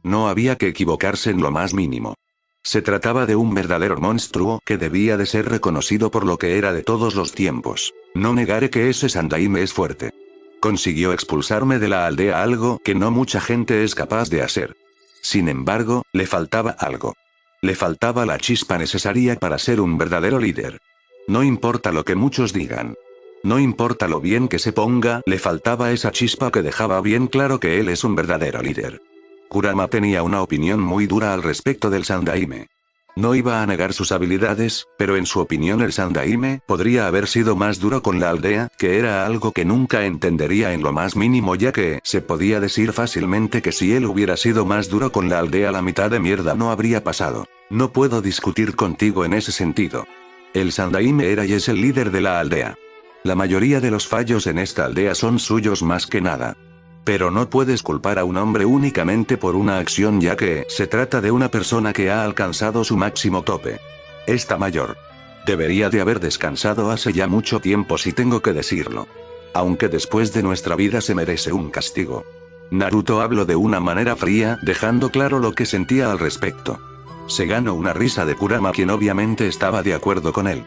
No había que equivocarse en lo más mínimo. Se trataba de un verdadero monstruo que debía de ser reconocido por lo que era de todos los tiempos. No negaré que ese Sandaime es fuerte. Consiguió expulsarme de la aldea, algo que no mucha gente es capaz de hacer. Sin embargo, le faltaba algo. Le faltaba la chispa necesaria para ser un verdadero líder. No importa lo que muchos digan. No importa lo bien que se ponga, le faltaba esa chispa que dejaba bien claro que él es un verdadero líder. Kurama tenía una opinión muy dura al respecto del Sandaime. No iba a negar sus habilidades, pero en su opinión el Sandaime podría haber sido más duro con la aldea, que era algo que nunca entendería en lo más mínimo, ya que se podía decir fácilmente que si él hubiera sido más duro con la aldea, la mitad de mierda no habría pasado. No puedo discutir contigo en ese sentido. El Sandaime era y es el líder de la aldea. La mayoría de los fallos en esta aldea son suyos más que nada. Pero no puedes culpar a un hombre únicamente por una acción, ya que se trata de una persona que ha alcanzado su máximo tope. Está mayor. Debería de haber descansado hace ya mucho tiempo, si tengo que decirlo. Aunque después de nuestra vida se merece un castigo. Naruto habló de una manera fría, dejando claro lo que sentía al respecto. Se ganó una risa de Kurama, quien obviamente estaba de acuerdo con él.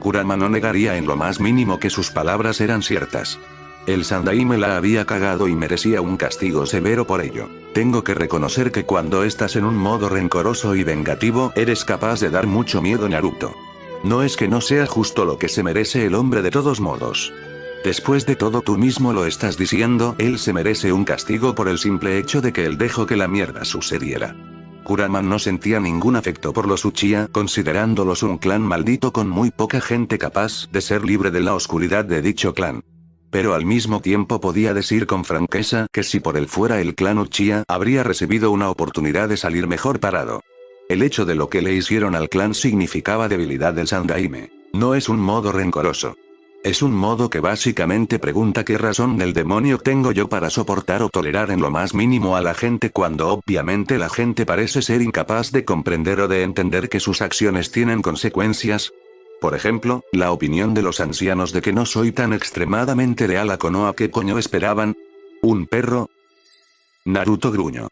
Kurama no negaría en lo más mínimo que sus palabras eran ciertas. El Sandaime la había cagado y merecía un castigo severo por ello. Tengo que reconocer que cuando estás en un modo rencoroso y vengativo, eres capaz de dar mucho miedo, Naruto. No es que no sea justo lo que se merece el hombre de todos modos. Después de todo, tú mismo lo estás diciendo, él se merece un castigo por el simple hecho de que él dejó que la mierda sucediera. Kurama no sentía ningún afecto por los Uchiha, considerándolos un clan maldito con muy poca gente capaz de ser libre de la oscuridad de dicho clan. Pero al mismo tiempo podía decir con franqueza que si por él fuera el clan Uchiha, habría recibido una oportunidad de salir mejor parado. El hecho de lo que le hicieron al clan significaba debilidad del Sandaime. No es un modo rencoroso. Es un modo que básicamente pregunta qué razón del demonio tengo yo para soportar o tolerar en lo más mínimo a la gente cuando obviamente la gente parece ser incapaz de comprender o de entender que sus acciones tienen consecuencias. Por ejemplo, la opinión de los ancianos de que no soy tan extremadamente leal a Konoha. ¿Qué coño esperaban? ¿Un perro? Naruto gruñó.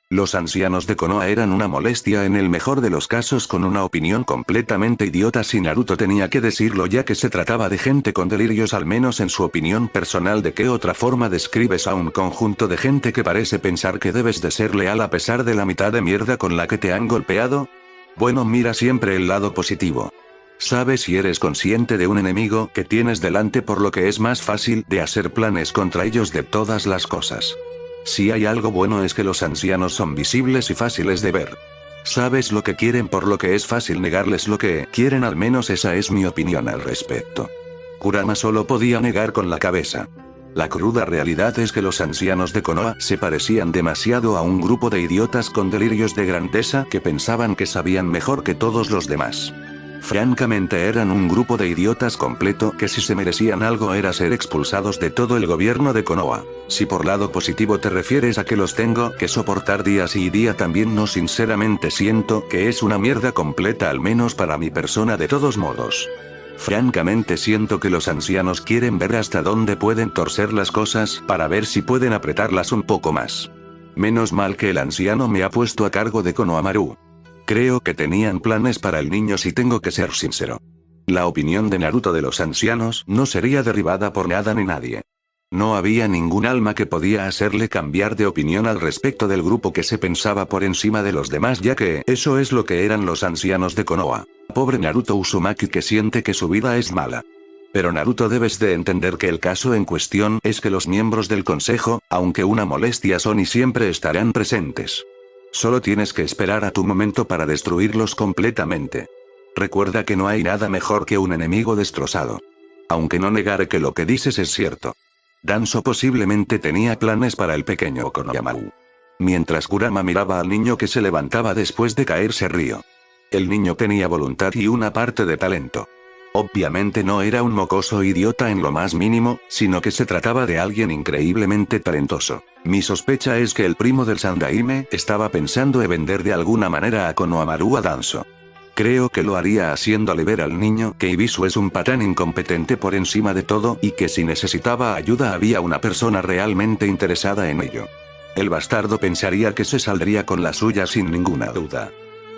Los ancianos de Konoha eran una molestia en el mejor de los casos, con una opinión completamente idiota si Naruto tenía que decirlo, ya que se trataba de gente con delirios, al menos en su opinión personal. ¿De qué otra forma describes a un conjunto de gente que parece pensar que debes de ser leal a pesar de la mitad de mierda con la que te han golpeado? Bueno, mira siempre el lado positivo. Sabes si eres consciente de un enemigo que tienes delante, por lo que es más fácil de hacer planes contra ellos de todas las cosas. Si hay algo bueno es que los ancianos son visibles y fáciles de ver. Sabes lo que quieren, por lo que es fácil negarles lo que quieren, al menos esa es mi opinión al respecto. Kurama solo podía negar con la cabeza. La cruda realidad es que los ancianos de Konoha se parecían demasiado a un grupo de idiotas con delirios de grandeza que pensaban que sabían mejor que todos los demás. Francamente eran un grupo de idiotas completo que si se merecían algo era ser expulsados de todo el gobierno de Konoha. Si por lado positivo te refieres a que los tengo que soportar día sí y día también, no, sinceramente siento que es una mierda completa, al menos para mi persona. De todos modos, francamente siento que los ancianos quieren ver hasta dónde pueden torcer las cosas para ver si pueden apretarlas un poco más. Menos mal que el anciano me ha puesto a cargo de Konohamaru. Creo que tenían planes para el niño, si tengo que ser sincero. La opinión de Naruto de los ancianos no sería derribada por nada ni nadie. No había ningún alma que podía hacerle cambiar de opinión al respecto del grupo que se pensaba por encima de los demás, ya que eso es lo que eran los ancianos de Konoha. Pobre Naruto Uzumaki, que siente que su vida es mala. Pero Naruto, debes de entender que el caso en cuestión es que los miembros del consejo, aunque una molestia son y siempre estarán presentes. Solo tienes que esperar a tu momento para destruirlos completamente. Recuerda que no hay nada mejor que un enemigo destrozado. Aunque no negaré que lo que dices es cierto. Danzo posiblemente tenía planes para el pequeño Konohamaru. Mientras Kurama miraba al niño que se levantaba después de caerse, rió. El niño tenía voluntad y una parte de talento. Obviamente no era un mocoso idiota en lo más mínimo, sino que se trataba de alguien increíblemente talentoso. Mi sospecha es que el primo del Sandaime estaba pensando en vender de alguna manera a Konohamaru a Danzo. Creo que lo haría haciéndole ver al niño que Ibisu es un patán incompetente por encima de todo, y que si necesitaba ayuda había una persona realmente interesada en ello. El bastardo pensaría que se saldría con la suya sin ninguna duda.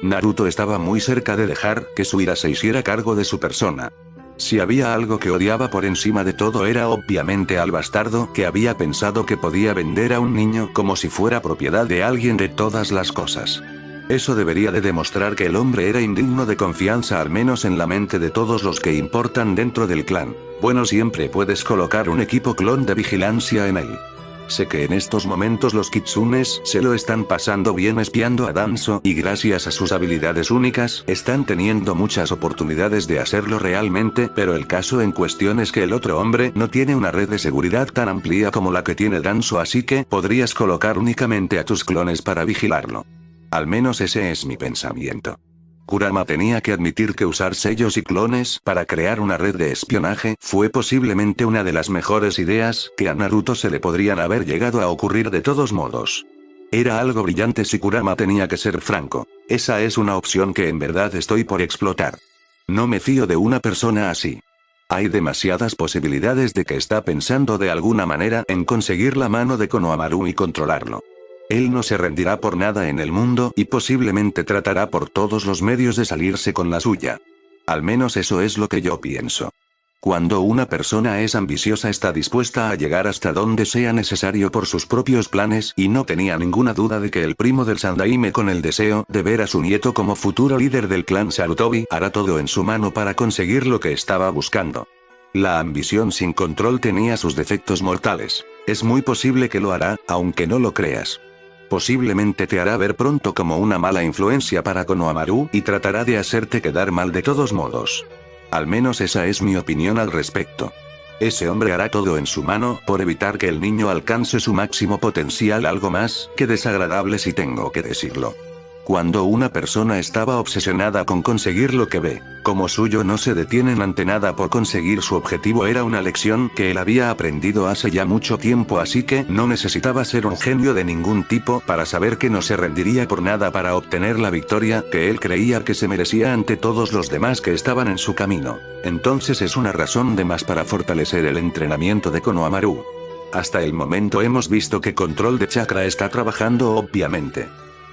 Naruto estaba muy cerca de dejar que su ira se hiciera cargo de su persona. Si había algo que odiaba por encima de todo era obviamente al bastardo que había pensado que podía vender a un niño como si fuera propiedad de alguien de todas las cosas. Eso debería de demostrar que el hombre era indigno de confianza, al menos en la mente de todos los que importan dentro del clan. Bueno, siempre puedes colocar un equipo clon de vigilancia en él. Sé que en estos momentos los kitsunes se lo están pasando bien espiando a Danzo, y gracias a sus habilidades únicas, están teniendo muchas oportunidades de hacerlo realmente, pero el caso en cuestión es que el otro hombre no tiene una red de seguridad tan amplia como la que tiene Danzo, así que podrías colocar únicamente a tus clones para vigilarlo. Al menos ese es mi pensamiento. Kurama tenía que admitir que usar sellos y clones para crear una red de espionaje fue posiblemente una de las mejores ideas que a Naruto se le podrían haber llegado a ocurrir de todos modos. Era algo brillante si Kurama tenía que ser franco. Esa es una opción que en verdad estoy por explotar. No me fío de una persona así. Hay demasiadas posibilidades de que está pensando de alguna manera en conseguir la mano de Konohamaru y controlarlo. Él no se rendirá por nada en el mundo y posiblemente tratará por todos los medios de salirse con la suya. Al menos eso es lo que yo pienso. Cuando una persona es ambiciosa está dispuesta a llegar hasta donde sea necesario por sus propios planes, y no tenía ninguna duda de que el primo del Sandaime, con el deseo de ver a su nieto como futuro líder del clan Sarutobi, hará todo en su mano para conseguir lo que estaba buscando. La ambición sin control tenía sus defectos mortales. Es muy posible que lo hará, aunque no lo creas. Posiblemente te hará ver pronto como una mala influencia para Konohamaru y tratará de hacerte quedar mal de todos modos. Al menos esa es mi opinión al respecto. Ese hombre hará todo en su mano por evitar que el niño alcance su máximo potencial, algo más que desagradable si tengo que decirlo. Cuando una persona estaba obsesionada con conseguir lo que ve como suyo, no se detienen ante nada por conseguir su objetivo. Era una lección que él había aprendido hace ya mucho tiempo, así que no necesitaba ser un genio de ningún tipo para saber que no se rendiría por nada para obtener la victoria que él creía que se merecía ante todos los demás que estaban en su camino. Entonces es una razón de más para fortalecer el entrenamiento de Konohamaru. Hasta el momento hemos visto que control de chakra está trabajando obviamente.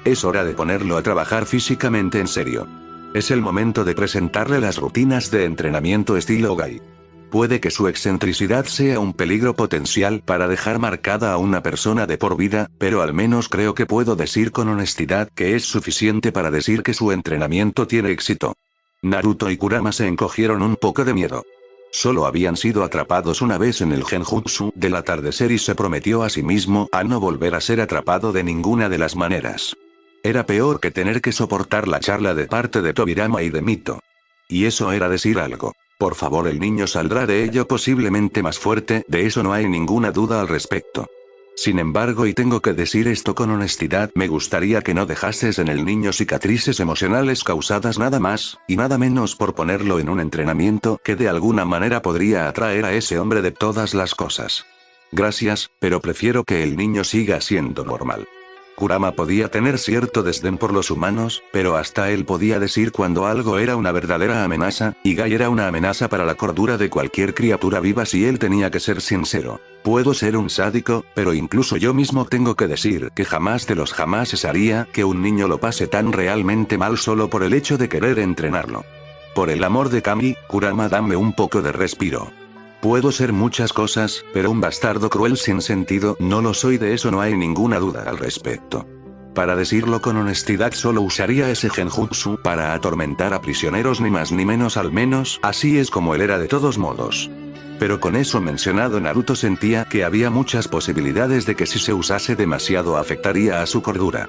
Es hora de ponerlo a trabajar físicamente en serio. Es el momento de presentarle las rutinas de entrenamiento estilo Gai. Puede que su excentricidad sea un peligro potencial para dejar marcada a una persona de por vida, pero al menos creo que puedo decir con honestidad que es suficiente para decir que su entrenamiento tiene éxito. Naruto y Kurama se encogieron un poco de miedo. Solo habían sido atrapados una vez en el genjutsu del atardecer y se prometió a sí mismo a no volver a ser atrapado de ninguna de las maneras. Era peor que tener que soportar la charla de parte de Tobirama y de Mito. Y eso era decir algo. Por favor, el niño saldrá de ello posiblemente más fuerte, de eso no hay ninguna duda al respecto. Sin embargo, y tengo que decir esto con honestidad, me gustaría que no dejases en el niño cicatrices emocionales causadas nada más, y nada menos por ponerlo en un entrenamiento que de alguna manera podría atraer a ese hombre de todas las cosas. Gracias, pero prefiero que el niño siga siendo normal. Kurama podía tener cierto desdén por los humanos, pero hasta él podía decir cuando algo era una verdadera amenaza, y Gai era una amenaza para la cordura de cualquier criatura viva si él tenía que ser sincero. Puedo ser un sádico, pero incluso yo mismo tengo que decir que jamás de los jamases haría que un niño lo pase tan realmente mal solo por el hecho de querer entrenarlo. Por el amor de Kami, Kurama, dame un poco de respiro. Puedo ser muchas cosas, pero un bastardo cruel sin sentido no lo soy, de eso no hay ninguna duda al respecto. Para decirlo con honestidad, solo usaría ese genjutsu para atormentar a prisioneros, ni más ni menos, al menos así es como él era de todos modos. Pero con eso mencionado, Naruto sentía que había muchas posibilidades de que si se usase demasiado afectaría a su cordura.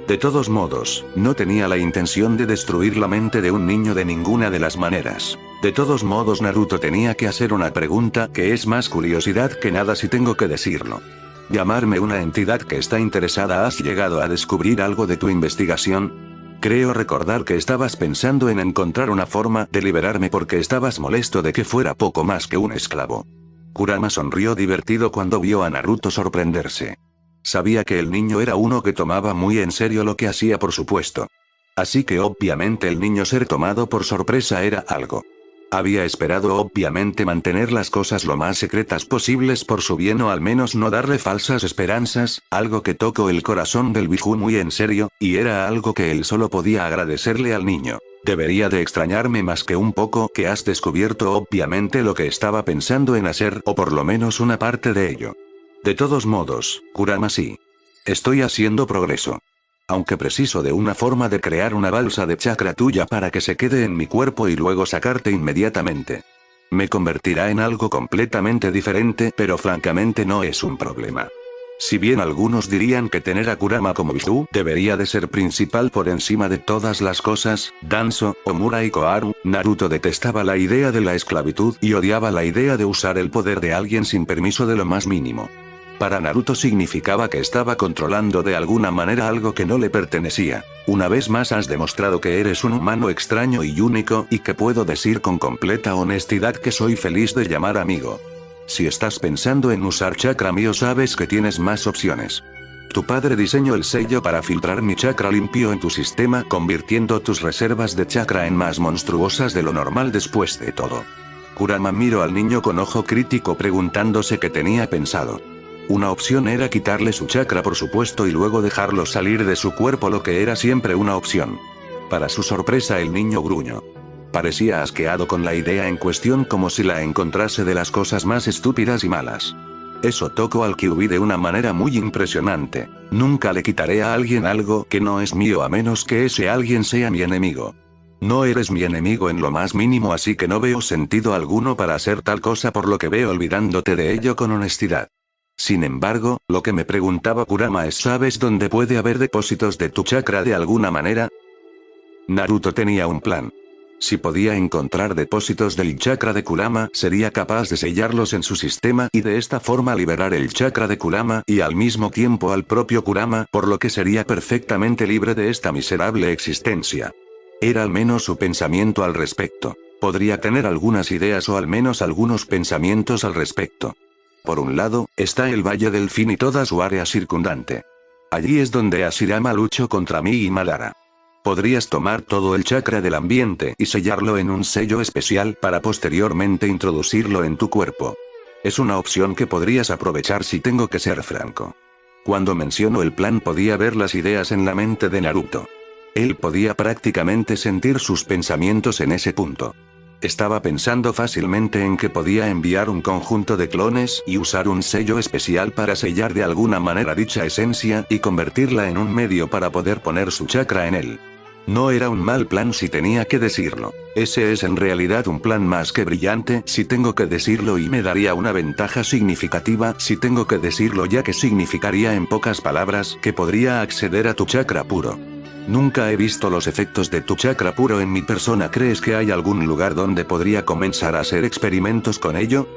De todos modos, no tenía la intención de destruir la mente de un niño de ninguna de las maneras. De todos modos, Naruto tenía que hacer una pregunta que es más curiosidad que nada si tengo que decirlo. Llamarme una entidad que está interesada. ¿Has llegado a descubrir algo de tu investigación? Creo recordar que estabas pensando en encontrar una forma de liberarme porque estabas molesto de que fuera poco más que un esclavo. Kurama sonrió divertido cuando vio a Naruto sorprenderse. Sabía que el niño era uno que tomaba muy en serio lo que hacía, por supuesto. Así que obviamente el niño ser tomado por sorpresa era algo. Había esperado obviamente mantener las cosas lo más secretas posibles por su bien, o al menos no darle falsas esperanzas, algo que tocó el corazón del Biju muy en serio, y era algo que él solo podía agradecerle al niño. Debería de extrañarme más que un poco que has descubierto obviamente lo que estaba pensando en hacer, o por lo menos una parte de ello. De todos modos, Kurama, sí. Estoy haciendo progreso. Aunque preciso de una forma de crear una balsa de chakra tuya para que se quede en mi cuerpo y luego sacarte inmediatamente. Me convertirá en algo completamente diferente, pero francamente no es un problema. Si bien algunos dirían que tener a Kurama como Biju debería de ser principal por encima de todas las cosas, Danzo, Omura y Koharu, Naruto detestaba la idea de la esclavitud y odiaba la idea de usar el poder de alguien sin permiso de lo más mínimo. Para Naruto significaba que estaba controlando de alguna manera algo que no le pertenecía. Una vez más has demostrado que eres un humano extraño y único, y que puedo decir con completa honestidad que soy feliz de llamar amigo. Si estás pensando en usar chakra mío, sabes que tienes más opciones. Tu padre diseñó el sello para filtrar mi chakra limpio en tu sistema, convirtiendo tus reservas de chakra en más monstruosas de lo normal. Después de todo, Kurama miró al niño con ojo crítico preguntándose qué tenía pensado. Una opción era quitarle su chakra, por supuesto, y luego dejarlo salir de su cuerpo, lo que era siempre una opción. Para su sorpresa, el niño gruñó. Parecía asqueado con la idea en cuestión, como si la encontrase de las cosas más estúpidas y malas. Eso tocó al Kyuubi de una manera muy impresionante. Nunca le quitaré a alguien algo que no es mío a menos que ese alguien sea mi enemigo. No eres mi enemigo en lo más mínimo, así que no veo sentido alguno para hacer tal cosa, por lo que veo olvidándote de ello con honestidad. Sin embargo, lo que me preguntaba Kurama es, ¿sabes dónde puede haber depósitos de tu chakra de alguna manera? Naruto tenía un plan. Si podía encontrar depósitos del chakra de Kurama, sería capaz de sellarlos en su sistema y de esta forma liberar el chakra de Kurama y al mismo tiempo al propio Kurama, por lo que sería perfectamente libre de esta miserable existencia. Era al menos su pensamiento al respecto. Podría tener algunas ideas o al menos algunos pensamientos al respecto. Por un lado, está el Valle del Fin y toda su área circundante. Allí es donde Hashirama luchó contra mí y Madara. Podrías tomar todo el chakra del ambiente y sellarlo en un sello especial para posteriormente introducirlo en tu cuerpo. Es una opción que podrías aprovechar si tengo que ser franco. Cuando menciono el plan podía ver las ideas en la mente de Naruto. Él podía prácticamente sentir sus pensamientos en ese punto. Estaba pensando fácilmente en que podía enviar un conjunto de clones y usar un sello especial para sellar de alguna manera dicha esencia y convertirla en un medio para poder poner su chakra en él. No era un mal plan si tenía que decirlo. Ese es en realidad un plan más que brillante si tengo que decirlo y me daría una ventaja significativa si tengo que decirlo, ya que significaría en pocas palabras que podría acceder a tu chakra puro. Nunca he visto los efectos de tu chakra puro en mi persona. ¿Crees que hay algún lugar donde podría comenzar a hacer experimentos con ello?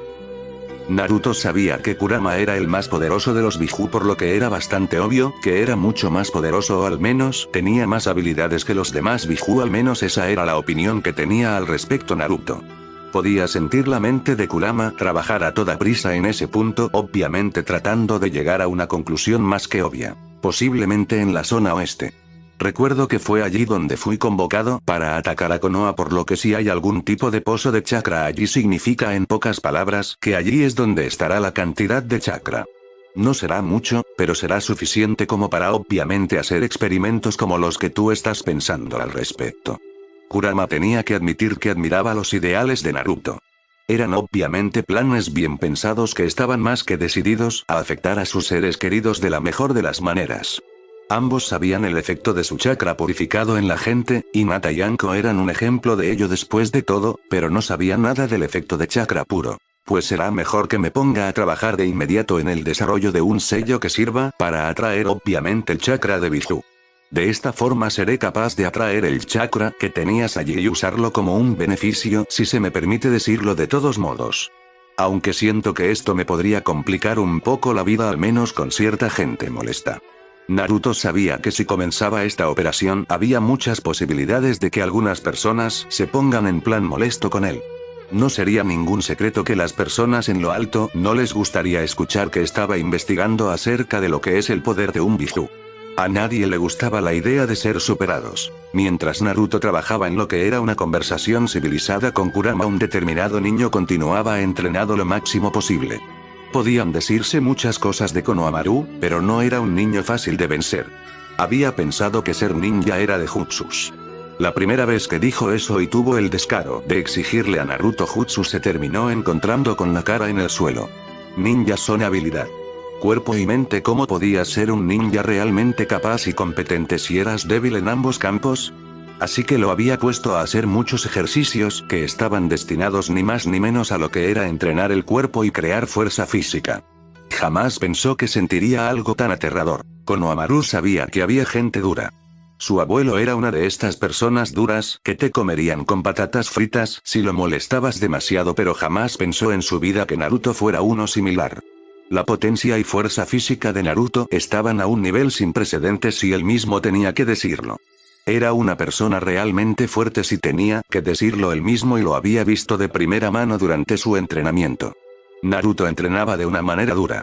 Naruto sabía que Kurama era el más poderoso de los Biju, por lo que era bastante obvio que era mucho más poderoso o al menos tenía más habilidades que los demás Biju, al menos esa era la opinión que tenía al respecto Naruto. Podía sentir la mente de Kurama trabajar a toda prisa en ese punto, obviamente tratando de llegar a una conclusión más que obvia, posiblemente en la zona oeste. Recuerdo que fue allí donde fui convocado para atacar a Konoha, por lo que si hay algún tipo de pozo de chakra allí significa en pocas palabras que allí es donde estará la cantidad de chakra. No será mucho, pero será suficiente como para obviamente hacer experimentos como los que tú estás pensando al respecto. Kurama tenía que admitir que admiraba los ideales de Naruto. Eran obviamente planes bien pensados que estaban más que decididos a afectar a sus seres queridos de la mejor de las maneras. Ambos sabían el efecto de su chakra purificado en la gente, y Hinata y Anko eran un ejemplo de ello después de todo, pero no sabían nada del efecto de chakra puro. Pues será mejor que me ponga a trabajar de inmediato en el desarrollo de un sello que sirva para atraer obviamente el chakra de Biju. De esta forma seré capaz de atraer el chakra que tenías allí y usarlo como un beneficio, si se me permite decirlo de todos modos. Aunque siento que esto me podría complicar un poco la vida, al menos con cierta gente molesta. Naruto sabía que si comenzaba esta operación había muchas posibilidades de que algunas personas se pongan en plan molesto con él. No sería ningún secreto que las personas en lo alto no les gustaría escuchar que estaba investigando acerca de lo que es el poder de un Biju. A nadie le gustaba la idea de ser superados. Mientras Naruto trabajaba en lo que era una conversación civilizada con Kurama, un determinado niño continuaba entrenado lo máximo posible. Podían decirse muchas cosas de Konohamaru, pero no era un niño fácil de vencer. Había pensado que ser ninja era de jutsus. La primera vez que dijo eso y tuvo el descaro de exigirle a Naruto jutsu, se terminó encontrando con la cara en el suelo. Ninjas son habilidad. Cuerpo y mente. ¿Cómo podías ser un ninja realmente capaz y competente si eras débil en ambos campos? Así que lo había puesto a hacer muchos ejercicios que estaban destinados ni más ni menos a lo que era entrenar el cuerpo y crear fuerza física. Jamás pensó que sentiría algo tan aterrador. Konohamaru sabía que había gente dura. Su abuelo era una de estas personas duras que te comerían con patatas fritas si lo molestabas demasiado, pero jamás pensó en su vida que Naruto fuera uno similar. La potencia y fuerza física de Naruto estaban a un nivel sin precedentes y él mismo tenía que decirlo. Era una persona realmente fuerte si tenía que decirlo él mismo, y lo había visto de primera mano durante su entrenamiento. Naruto entrenaba de una manera dura.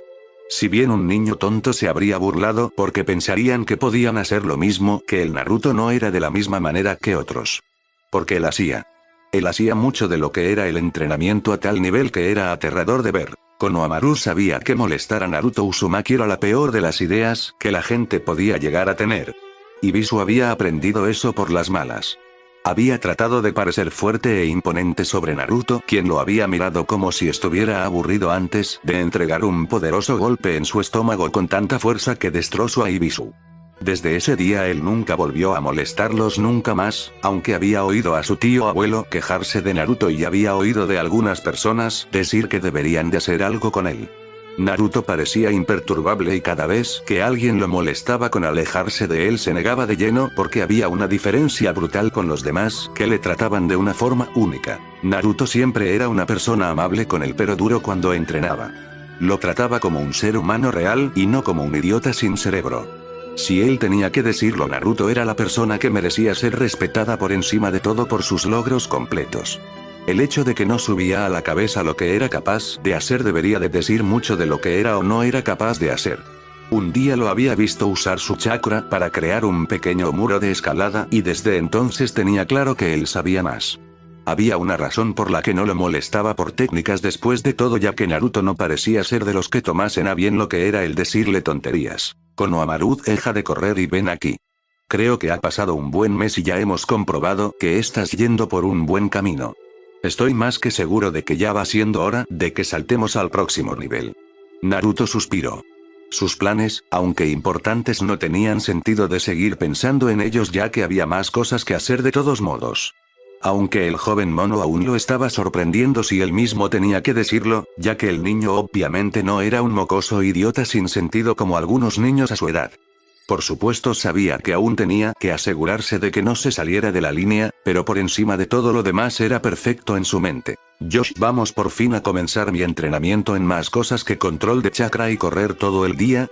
Si bien un niño tonto se habría burlado porque pensarían que podían hacer lo mismo que el Naruto no era de la misma manera que otros. Porque él hacía. Él hacía mucho de lo que era el entrenamiento a tal nivel que era aterrador de ver. Konohamaru sabía que molestar a Naruto Uzumaki era la peor de las ideas que la gente podía llegar a tener. Y Bisu había aprendido eso por las malas. Había tratado de parecer fuerte e imponente sobre Naruto, quien lo había mirado como si estuviera aburrido antes de entregar un poderoso golpe en su estómago con tanta fuerza que destrozó a Ibisu. Desde ese día él nunca volvió a molestarlos nunca más, aunque había oído a su tío abuelo quejarse de Naruto y había oído de algunas personas decir que deberían de hacer algo con él. Naruto parecía imperturbable y cada vez que alguien lo molestaba con alejarse de él se negaba de lleno porque había una diferencia brutal con los demás que le trataban de una forma única. Naruto siempre era una persona amable con él pero duro cuando entrenaba. Lo trataba como un ser humano real y no como un idiota sin cerebro. Si él tenía que decirlo, Naruto era la persona que merecía ser respetada por encima de todo por sus logros completos. El hecho de que no subía a la cabeza lo que era capaz de hacer debería de decir mucho de lo que era o no era capaz de hacer. Un día lo había visto usar su chakra para crear un pequeño muro de escalada y desde entonces tenía claro que él sabía más. Había una razón por la que no lo molestaba por técnicas después de todo, ya que Naruto no parecía ser de los que tomasen a bien lo que era el decirle tonterías. Konohamaru, deja de correr y ven aquí. Creo que ha pasado un buen mes y ya hemos comprobado que estás yendo por un buen camino. Estoy más que seguro de que ya va siendo hora de que saltemos al próximo nivel. Naruto suspiró. Sus planes, aunque importantes, no tenían sentido de seguir pensando en ellos ya que había más cosas que hacer de todos modos. Aunque el joven mono aún lo estaba sorprendiendo si él mismo tenía que decirlo, ya que el niño obviamente no era un mocoso idiota sin sentido como algunos niños a su edad. Por supuesto sabía que aún tenía que asegurarse de que no se saliera de la línea, pero por encima de todo lo demás era perfecto en su mente. Josh, vamos por fin a comenzar mi entrenamiento en más cosas que control de chakra y correr todo el día.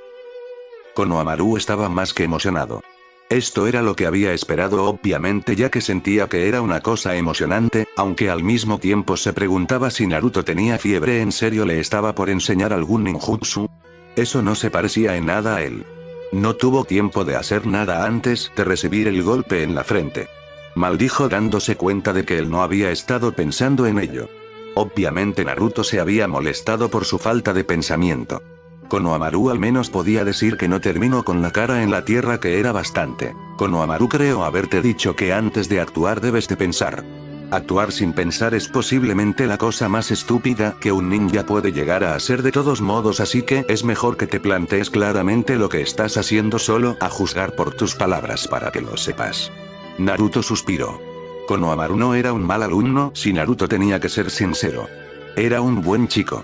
Konohamaru estaba más que emocionado. Esto era lo que había esperado obviamente, ya que sentía que era una cosa emocionante, aunque al mismo tiempo se preguntaba si Naruto tenía fiebre. ¿En serio le estaba por enseñar algún ninjutsu? Eso no se parecía en nada a él. No tuvo tiempo de hacer nada antes de recibir el golpe en la frente. Maldijo dándose cuenta de que él no había estado pensando en ello. Obviamente Naruto se había molestado por su falta de pensamiento. Konohamaru al menos podía decir que no terminó con la cara en la tierra, que era bastante. Konohamaru, creo haberte dicho que antes de actuar debes de pensar. Actuar sin pensar es posiblemente la cosa más estúpida que un ninja puede llegar a hacer de todos modos, así que es mejor que te plantees claramente lo que estás haciendo, solo a juzgar por tus palabras para que lo sepas. Naruto suspiró. Konohamaru no era un mal alumno si Naruto tenía que ser sincero. Era un buen chico.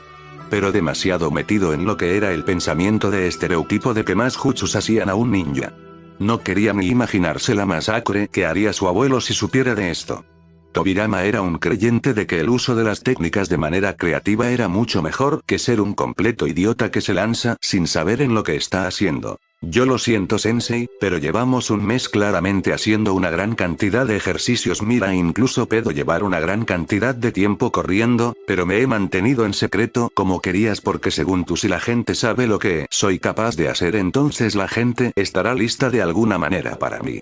Pero demasiado metido en lo que era el pensamiento de estereotipo de que más jutsus hacían a un ninja. No quería ni imaginarse la masacre que haría su abuelo si supiera de esto. Tobirama era un creyente de que el uso de las técnicas de manera creativa era mucho mejor que ser un completo idiota que se lanza sin saber en lo que está haciendo. Yo lo siento, sensei, pero llevamos un mes claramente haciendo una gran cantidad de ejercicios. Mira, incluso puedo llevar una gran cantidad de tiempo corriendo, pero me he mantenido en secreto como querías porque según tú, si la gente sabe lo que soy capaz de hacer, entonces la gente estará lista de alguna manera para mí.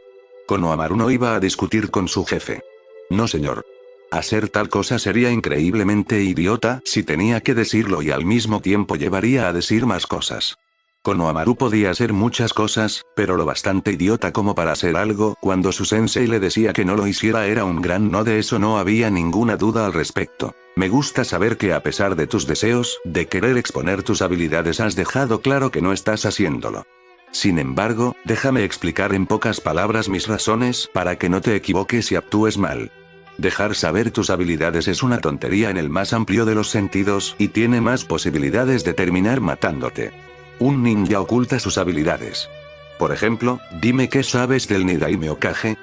Konohamaru no iba a discutir con su jefe. No, señor. Hacer tal cosa sería increíblemente idiota si tenía que decirlo y al mismo tiempo llevaría a decir más cosas. Konohamaru podía hacer muchas cosas, pero lo bastante idiota como para hacer algo cuando su sensei le decía que no lo hiciera era un gran no, de eso no había ninguna duda al respecto. Me gusta saber que a pesar de tus deseos de querer exponer tus habilidades has dejado claro que no estás haciéndolo. Sin embargo, déjame explicar en pocas palabras mis razones para que no te equivoques y actúes mal. Dejar saber tus habilidades es una tontería en el más amplio de los sentidos y tiene más posibilidades de terminar matándote. Un ninja oculta sus habilidades. Por ejemplo, dime qué sabes del Nidaime Hokage.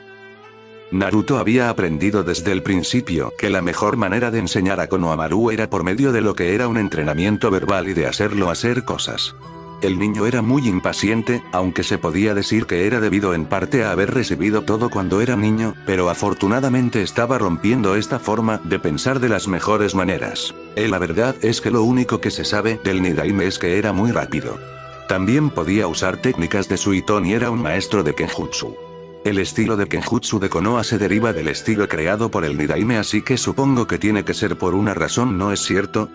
Naruto había aprendido desde el principio que la mejor manera de enseñar a Konohamaru era por medio de lo que era un entrenamiento verbal y de hacerlo hacer cosas. El niño era muy impaciente, aunque se podía decir que era debido en parte a haber recibido todo cuando era niño, pero afortunadamente estaba rompiendo esta forma de pensar de las mejores maneras. La verdad es que lo único que se sabe del Nidaime es que era muy rápido. También podía usar técnicas de Suiton y era un maestro de Kenjutsu. El estilo de Kenjutsu de Konoha se deriva del estilo creado por el Nidaime, así que supongo que tiene que ser por una razón, ¿no es cierto?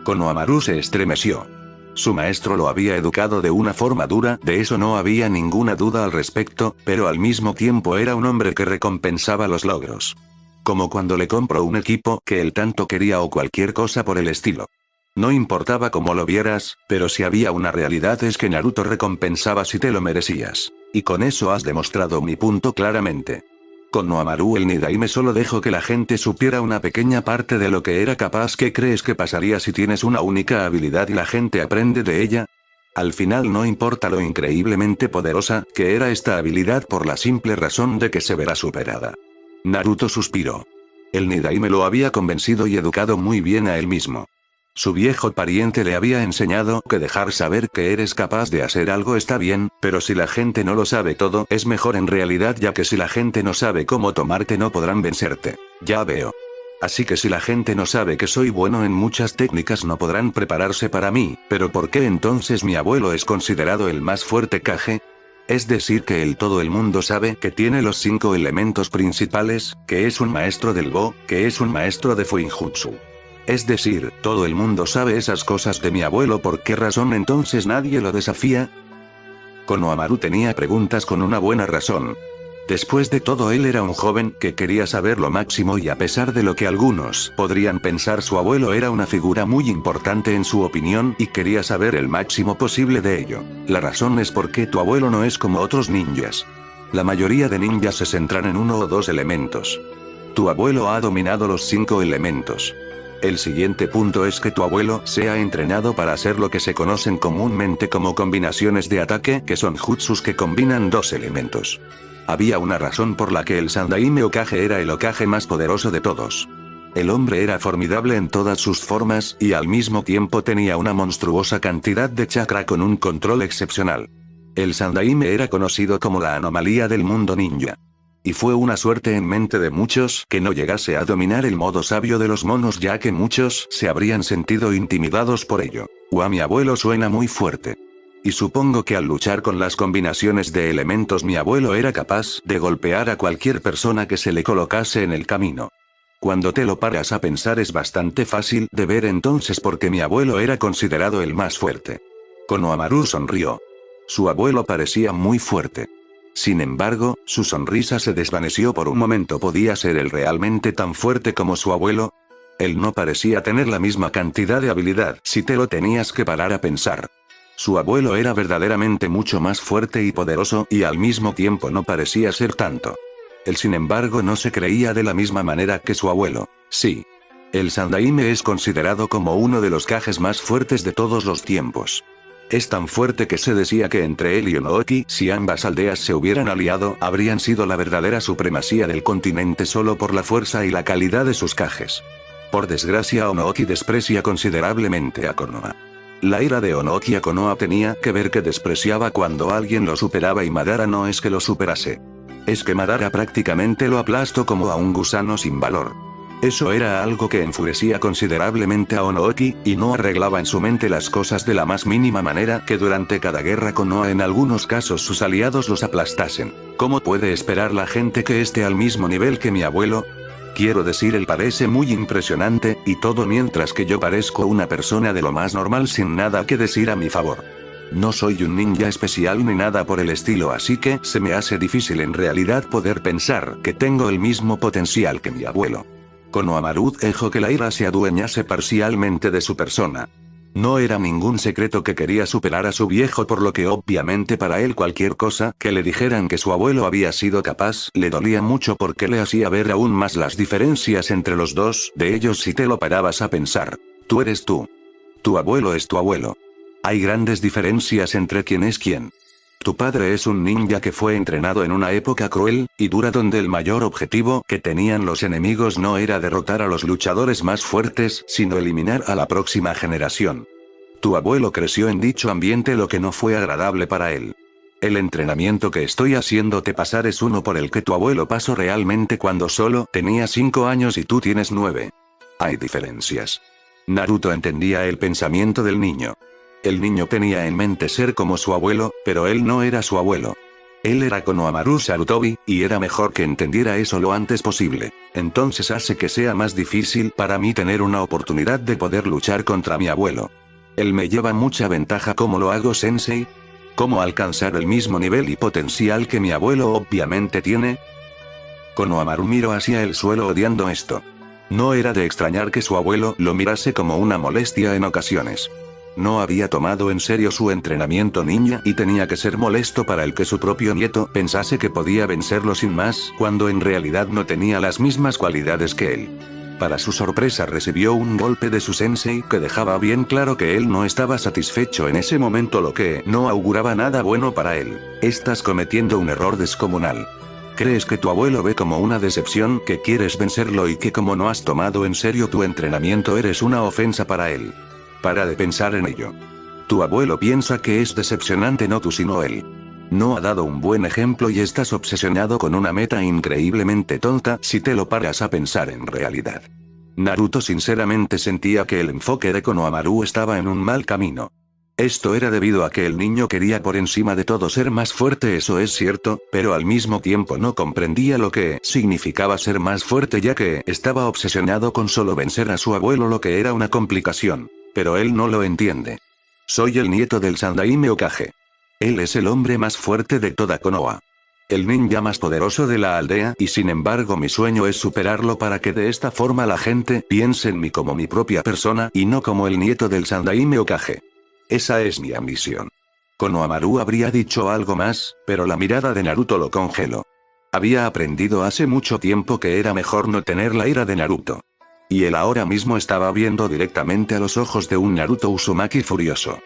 Konohamaru se estremeció. Su maestro lo había educado de una forma dura, de eso no había ninguna duda al respecto, pero al mismo tiempo era un hombre que recompensaba los logros. Como cuando le compró un equipo que él tanto quería o cualquier cosa por el estilo. No importaba cómo lo vieras, pero si había una realidad es que Naruto recompensaba si te lo merecías. Y con eso has demostrado mi punto claramente. Konohamaru, el Nidaime solo dejó que la gente supiera una pequeña parte de lo que era capaz. ¿Qué crees que pasaría si tienes una única habilidad y la gente aprende de ella? Al final no importa lo increíblemente poderosa que era esta habilidad por la simple razón de que se verá superada. Naruto suspiró. El Nidaime lo había convencido y educado muy bien a él mismo. Su viejo pariente le había enseñado que dejar saber que eres capaz de hacer algo está bien, pero si la gente no lo sabe todo es mejor en realidad, ya que si la gente no sabe cómo tomarte no podrán vencerte. Ya veo. Así que si la gente no sabe que soy bueno en muchas técnicas no podrán prepararse para mí, pero ¿por qué entonces mi abuelo es considerado el más fuerte Kage? Es decir que todo el mundo sabe que tiene los 5 elementos principales, que es un maestro del Go, que es un maestro de Fuinjutsu. Es decir, todo el mundo sabe esas cosas de mi abuelo. ¿Por qué razón entonces nadie lo desafía? Konohamaru tenía preguntas con una buena razón. Después de todo, él era un joven que quería saber lo máximo y a pesar de lo que algunos podrían pensar, su abuelo era una figura muy importante en su opinión y quería saber el máximo posible de ello. La razón es porque tu abuelo no es como otros ninjas. La mayoría de ninjas se centran en 1 o 2 elementos. Tu abuelo ha dominado los 5 elementos. El siguiente punto es que tu abuelo se ha entrenado para hacer lo que se conocen comúnmente como combinaciones de ataque, que son jutsus que combinan 2 elementos. Había una razón por la que el Sandaime Hokage era el Hokage más poderoso de todos. El hombre era formidable en todas sus formas y al mismo tiempo tenía una monstruosa cantidad de chakra con un control excepcional. El Sandaime era conocido como la anomalía del mundo ninja. Y fue una suerte en mente de muchos que no llegase a dominar el modo sabio de los monos, ya que muchos se habrían sentido intimidados por ello. Mi abuelo suena muy fuerte. Y supongo que al luchar con las combinaciones de elementos mi abuelo era capaz de golpear a cualquier persona que se le colocase en el camino. Cuando te lo paras a pensar es bastante fácil de ver entonces por qué mi abuelo era considerado el más fuerte. Konohamaru sonrió. Su abuelo parecía muy fuerte. Sin embargo, su sonrisa se desvaneció por un momento. ¿Podía ser él realmente tan fuerte como su abuelo? Él no parecía tener la misma cantidad de habilidad si te lo tenías que parar a pensar. Su abuelo era verdaderamente mucho más fuerte y poderoso y al mismo tiempo no parecía ser tanto. Él sin embargo no se creía de la misma manera que su abuelo. Sí. El Sandaime es considerado como uno de los Kages más fuertes de todos los tiempos. Es tan fuerte que se decía que entre él y Onooki, si ambas aldeas se hubieran aliado, habrían sido la verdadera supremacía del continente solo por la fuerza y la calidad de sus Kages. Por desgracia, Onooki desprecia considerablemente a Konoha. La ira de Onooki a Konoha tenía que ver que despreciaba cuando alguien lo superaba y Madara no es que lo superase. Es que Madara prácticamente lo aplastó como a un gusano sin valor. Eso era algo que enfurecía considerablemente a Onooki, y no arreglaba en su mente las cosas de la más mínima manera que durante cada guerra Konoha en algunos casos sus aliados los aplastasen. ¿Cómo puede esperar la gente que esté al mismo nivel que mi abuelo? Quiero decir, él parece muy impresionante, y todo mientras que yo parezco una persona de lo más normal sin nada que decir a mi favor. No soy un ninja especial ni nada por el estilo, así que se me hace difícil en realidad poder pensar que tengo el mismo potencial que mi abuelo. Konohamaru dejó que la ira se adueñase parcialmente de su persona. No era ningún secreto que quería superar a su viejo, por lo que obviamente para él cualquier cosa que le dijeran que su abuelo había sido capaz le dolía mucho, porque le hacía ver aún más las diferencias entre los dos de ellos si te lo parabas a pensar. Tú eres tú. Tu abuelo es tu abuelo. Hay grandes diferencias entre quién es quién. Tu padre es un ninja que fue entrenado en una época cruel y dura donde el mayor objetivo que tenían los enemigos no era derrotar a los luchadores más fuertes, sino eliminar a la próxima generación. Tu abuelo creció en dicho ambiente, lo que no fue agradable para él. El entrenamiento que estoy haciéndote pasar es uno por el que tu abuelo pasó realmente cuando solo tenía 5 años y tú tienes 9. Hay diferencias. Naruto entendía el pensamiento del niño. El niño tenía en mente ser como su abuelo, pero él no era su abuelo. Él era Konohamaru Sarutobi, y era mejor que entendiera eso lo antes posible. Entonces hace que sea más difícil para mí tener una oportunidad de poder luchar contra mi abuelo. Él me lleva mucha ventaja. ¿Cómo lo hago, sensei? ¿Cómo alcanzar el mismo nivel y potencial que mi abuelo obviamente tiene? Konohamaru miró hacia el suelo odiando esto. No era de extrañar que su abuelo lo mirase como una molestia en ocasiones. No había tomado en serio su entrenamiento ninja y tenía que ser molesto para el que su propio nieto pensase que podía vencerlo sin más, cuando en realidad no tenía las mismas cualidades que él. Para su sorpresa recibió un golpe de su sensei que dejaba bien claro que él no estaba satisfecho en ese momento, lo que no auguraba nada bueno para él. Estás cometiendo un error descomunal. Crees que tu abuelo ve como una decepción, que quieres vencerlo y que como no has tomado en serio tu entrenamiento eres una ofensa para él. Para de pensar en ello. Tu abuelo piensa que es decepcionante, no tú sino él. No ha dado un buen ejemplo y estás obsesionado con una meta increíblemente tonta si te lo paras a pensar en realidad. Naruto sinceramente sentía que el enfoque de Konohamaru estaba en un mal camino. Esto era debido a que el niño quería por encima de todo ser más fuerte, eso es cierto, pero al mismo tiempo no comprendía lo que significaba ser más fuerte, ya que estaba obsesionado con solo vencer a su abuelo, lo que era una complicación. Pero él no lo entiende. Soy el nieto del Sandaime Hokage. Él es el hombre más fuerte de toda Konoha. El ninja más poderoso de la aldea, y sin embargo mi sueño es superarlo para que de esta forma la gente piense en mí como mi propia persona y no como el nieto del Sandaime Hokage. Esa es mi ambición. Konohamaru habría dicho algo más, pero la mirada de Naruto lo congeló. Había aprendido hace mucho tiempo que era mejor no tener la ira de Naruto. Y él ahora mismo estaba viendo directamente a los ojos de un Naruto Uzumaki furioso.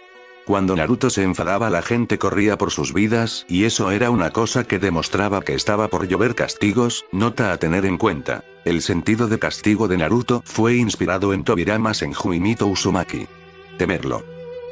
Cuando Naruto se enfadaba, la gente corría por sus vidas, y eso era una cosa que demostraba que estaba por llover castigos. Nota a tener en cuenta: el sentido de castigo de Naruto fue inspirado en Tobirama Senju Uzumaki. Temerlo.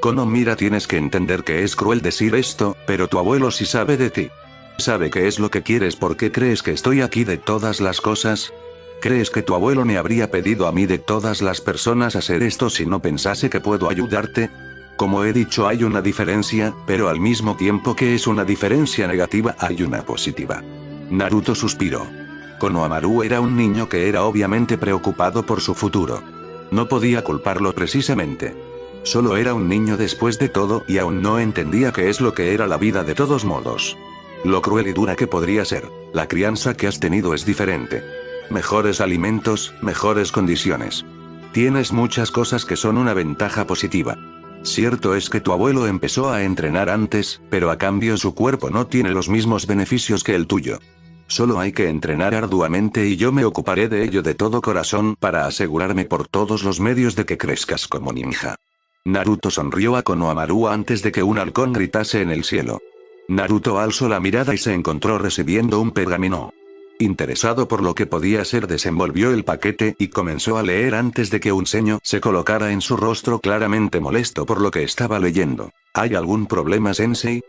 Kono, mira, tienes que entender que es cruel decir esto, pero tu abuelo sí sabe de ti. Sabe qué es lo que quieres. ¿Por qué crees que estoy aquí de todas las cosas? ¿Crees que tu abuelo me habría pedido a mí de todas las personas hacer esto si no pensase que puedo ayudarte? Como he dicho, hay una diferencia, pero al mismo tiempo que es una diferencia negativa, hay una positiva. Naruto suspiró. Konohamaru era un niño que era obviamente preocupado por su futuro. No podía culparlo precisamente. Solo era un niño después de todo y aún no entendía qué es lo que era la vida de todos modos. Lo cruel y dura que podría ser. La crianza que has tenido es diferente. Mejores alimentos, mejores condiciones. Tienes muchas cosas que son una ventaja positiva. Cierto es que tu abuelo empezó a entrenar antes, pero a cambio su cuerpo no tiene los mismos beneficios que el tuyo. Solo hay que entrenar arduamente y yo me ocuparé de ello de todo corazón para asegurarme por todos los medios de que crezcas como ninja. Naruto sonrió a Konohamaru antes de que un halcón gritase en el cielo. Naruto alzó la mirada y se encontró recibiendo un pergamino. Interesado por lo que podía ser, desenvolvió el paquete y comenzó a leer antes de que un ceño se colocara en su rostro, claramente molesto por lo que estaba leyendo. ¿Hay algún problema, sensei?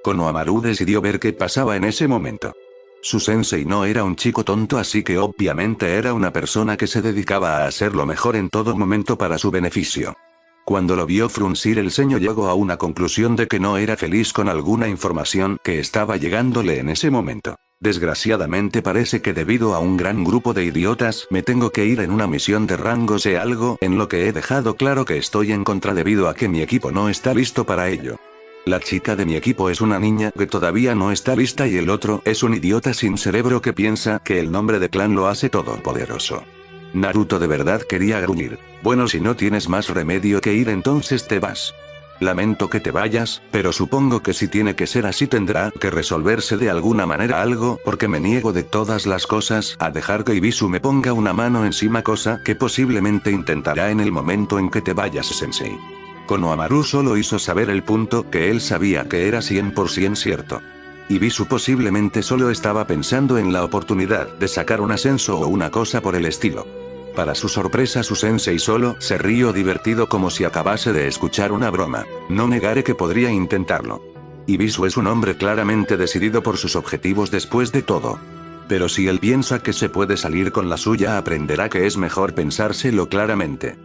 Konohamaru decidió ver qué pasaba en ese momento. Su sensei no era un chico tonto, así que obviamente era una persona que se dedicaba a hacer lo mejor en todo momento para su beneficio. Cuando lo vio fruncir el ceño, llegó a una conclusión de que no era feliz con alguna información que estaba llegándole en ese momento. Desgraciadamente parece que debido a un gran grupo de idiotas me tengo que ir en una misión de rango. Sé algo en lo que he dejado claro que estoy en contra debido a que mi equipo no está listo para ello. La chica de mi equipo es una niña que todavía no está lista y el otro es un idiota sin cerebro que piensa que el nombre de clan lo hace todopoderoso. Naruto de verdad quería gruñir. Bueno, si no tienes más remedio que ir, entonces te vas. Lamento que te vayas, pero supongo que si tiene que ser así tendrá que resolverse de alguna manera algo, porque me niego de todas las cosas a dejar que Ibisu me ponga una mano encima, cosa que posiblemente intentará en el momento en que te vayas, sensei. Konohamaru solo hizo saber el punto que él sabía que era 100% cierto. Ibisu posiblemente solo estaba pensando en la oportunidad de sacar un ascenso o una cosa por el estilo. Para su sorpresa, su sensei solo se rió divertido como si acabase de escuchar una broma. No negaré que podría intentarlo. Ibisu es un hombre claramente decidido por sus objetivos después de todo. Pero si él piensa que se puede salir con la suya, aprenderá que es mejor pensárselo claramente.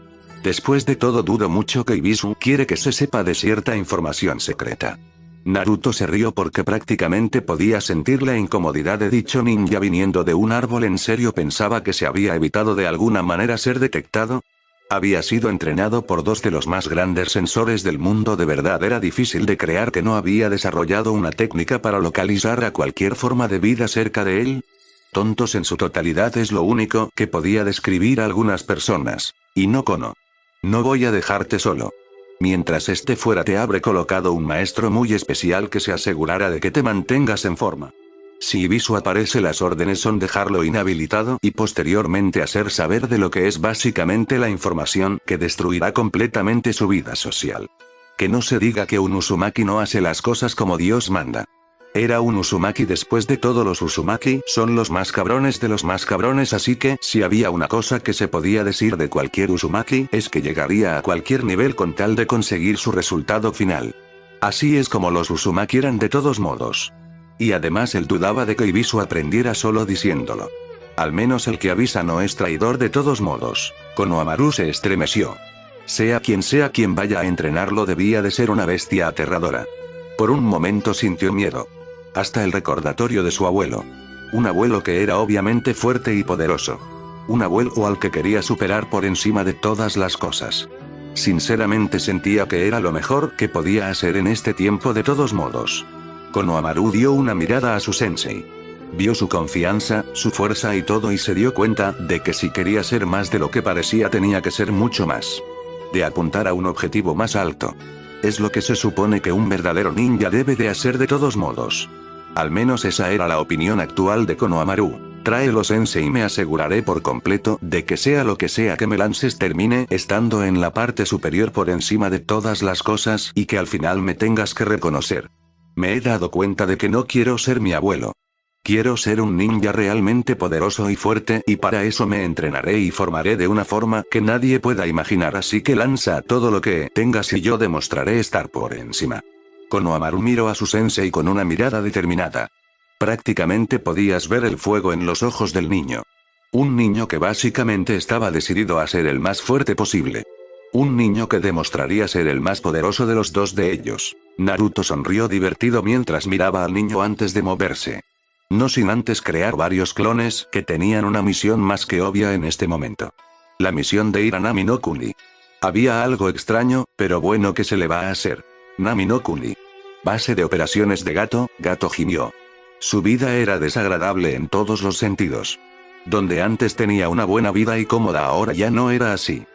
Después de todo, dudo mucho que Ibisu quiere que se sepa de cierta información secreta. Naruto se rió porque prácticamente podía sentir la incomodidad de dicho ninja viniendo de un árbol. ¿En serio pensaba que se había evitado de alguna manera ser detectado? Había sido entrenado por dos de los más grandes sensores del mundo. De verdad era difícil de creer que no había desarrollado una técnica para localizar a cualquier forma de vida cerca de él. Tontos en su totalidad es lo único que podía describir a algunas personas. Y no Kono. No voy a dejarte solo. Mientras esté fuera te habré colocado un maestro muy especial que se asegurará de que te mantengas en forma. Si Ibisu aparece, las órdenes son dejarlo inhabilitado y posteriormente hacer saber de lo que es básicamente la información que destruirá completamente su vida social. Que no se diga que un Uzumaki no hace las cosas como Dios manda. Era un Uzumaki. Después de todo, los Uzumaki son los más cabrones de los más cabrones, así que, si había una cosa que se podía decir de cualquier Uzumaki, es que llegaría a cualquier nivel con tal de conseguir su resultado final. Así es como los Uzumaki eran de todos modos. Y además él dudaba de que Ibisu aprendiera solo diciéndolo. Al menos el que avisa no es traidor de todos modos. Konohamaru se estremeció. Sea quien vaya a entrenarlo, debía de ser una bestia aterradora. Por un momento sintió miedo. Hasta el recordatorio de su abuelo. Un abuelo que era obviamente fuerte y poderoso. Un abuelo al que quería superar por encima de todas las cosas. Sinceramente sentía que era lo mejor que podía hacer en este tiempo de todos modos. Konohamaru dio una mirada a su sensei. Vio su confianza, su fuerza y todo, y se dio cuenta de que si quería ser más de lo que parecía tenía que ser mucho más. De apuntar a un objetivo más alto. Es lo que se supone que un verdadero ninja debe de hacer de todos modos. Al menos esa era la opinión actual de Konohamaru. Tráelo, sensei, y me aseguraré por completo de que sea lo que sea que me lances termine estando en la parte superior por encima de todas las cosas y que al final me tengas que reconocer. Me he dado cuenta de que no quiero ser mi abuelo. Quiero ser un ninja realmente poderoso y fuerte, y para eso me entrenaré y formaré de una forma que nadie pueda imaginar, así que lanza todo lo que tengas y yo demostraré estar por encima. Konohamaru miró a su sensei con una mirada determinada. Prácticamente podías ver el fuego en los ojos del niño. Un niño que básicamente estaba decidido a ser el más fuerte posible. Un niño que demostraría ser el más poderoso de los dos de ellos. Naruto sonrió divertido mientras miraba al niño antes de moverse. No sin antes crear varios clones que tenían una misión más que obvia en este momento. La misión de ir a Nami no Kuni. Había algo extraño, pero bueno, que se le va a hacer. Nami no Kuni. Base de operaciones de Gato gimió. Su vida era desagradable en todos los sentidos. Donde antes tenía una buena vida y cómoda, ahora ya no era así.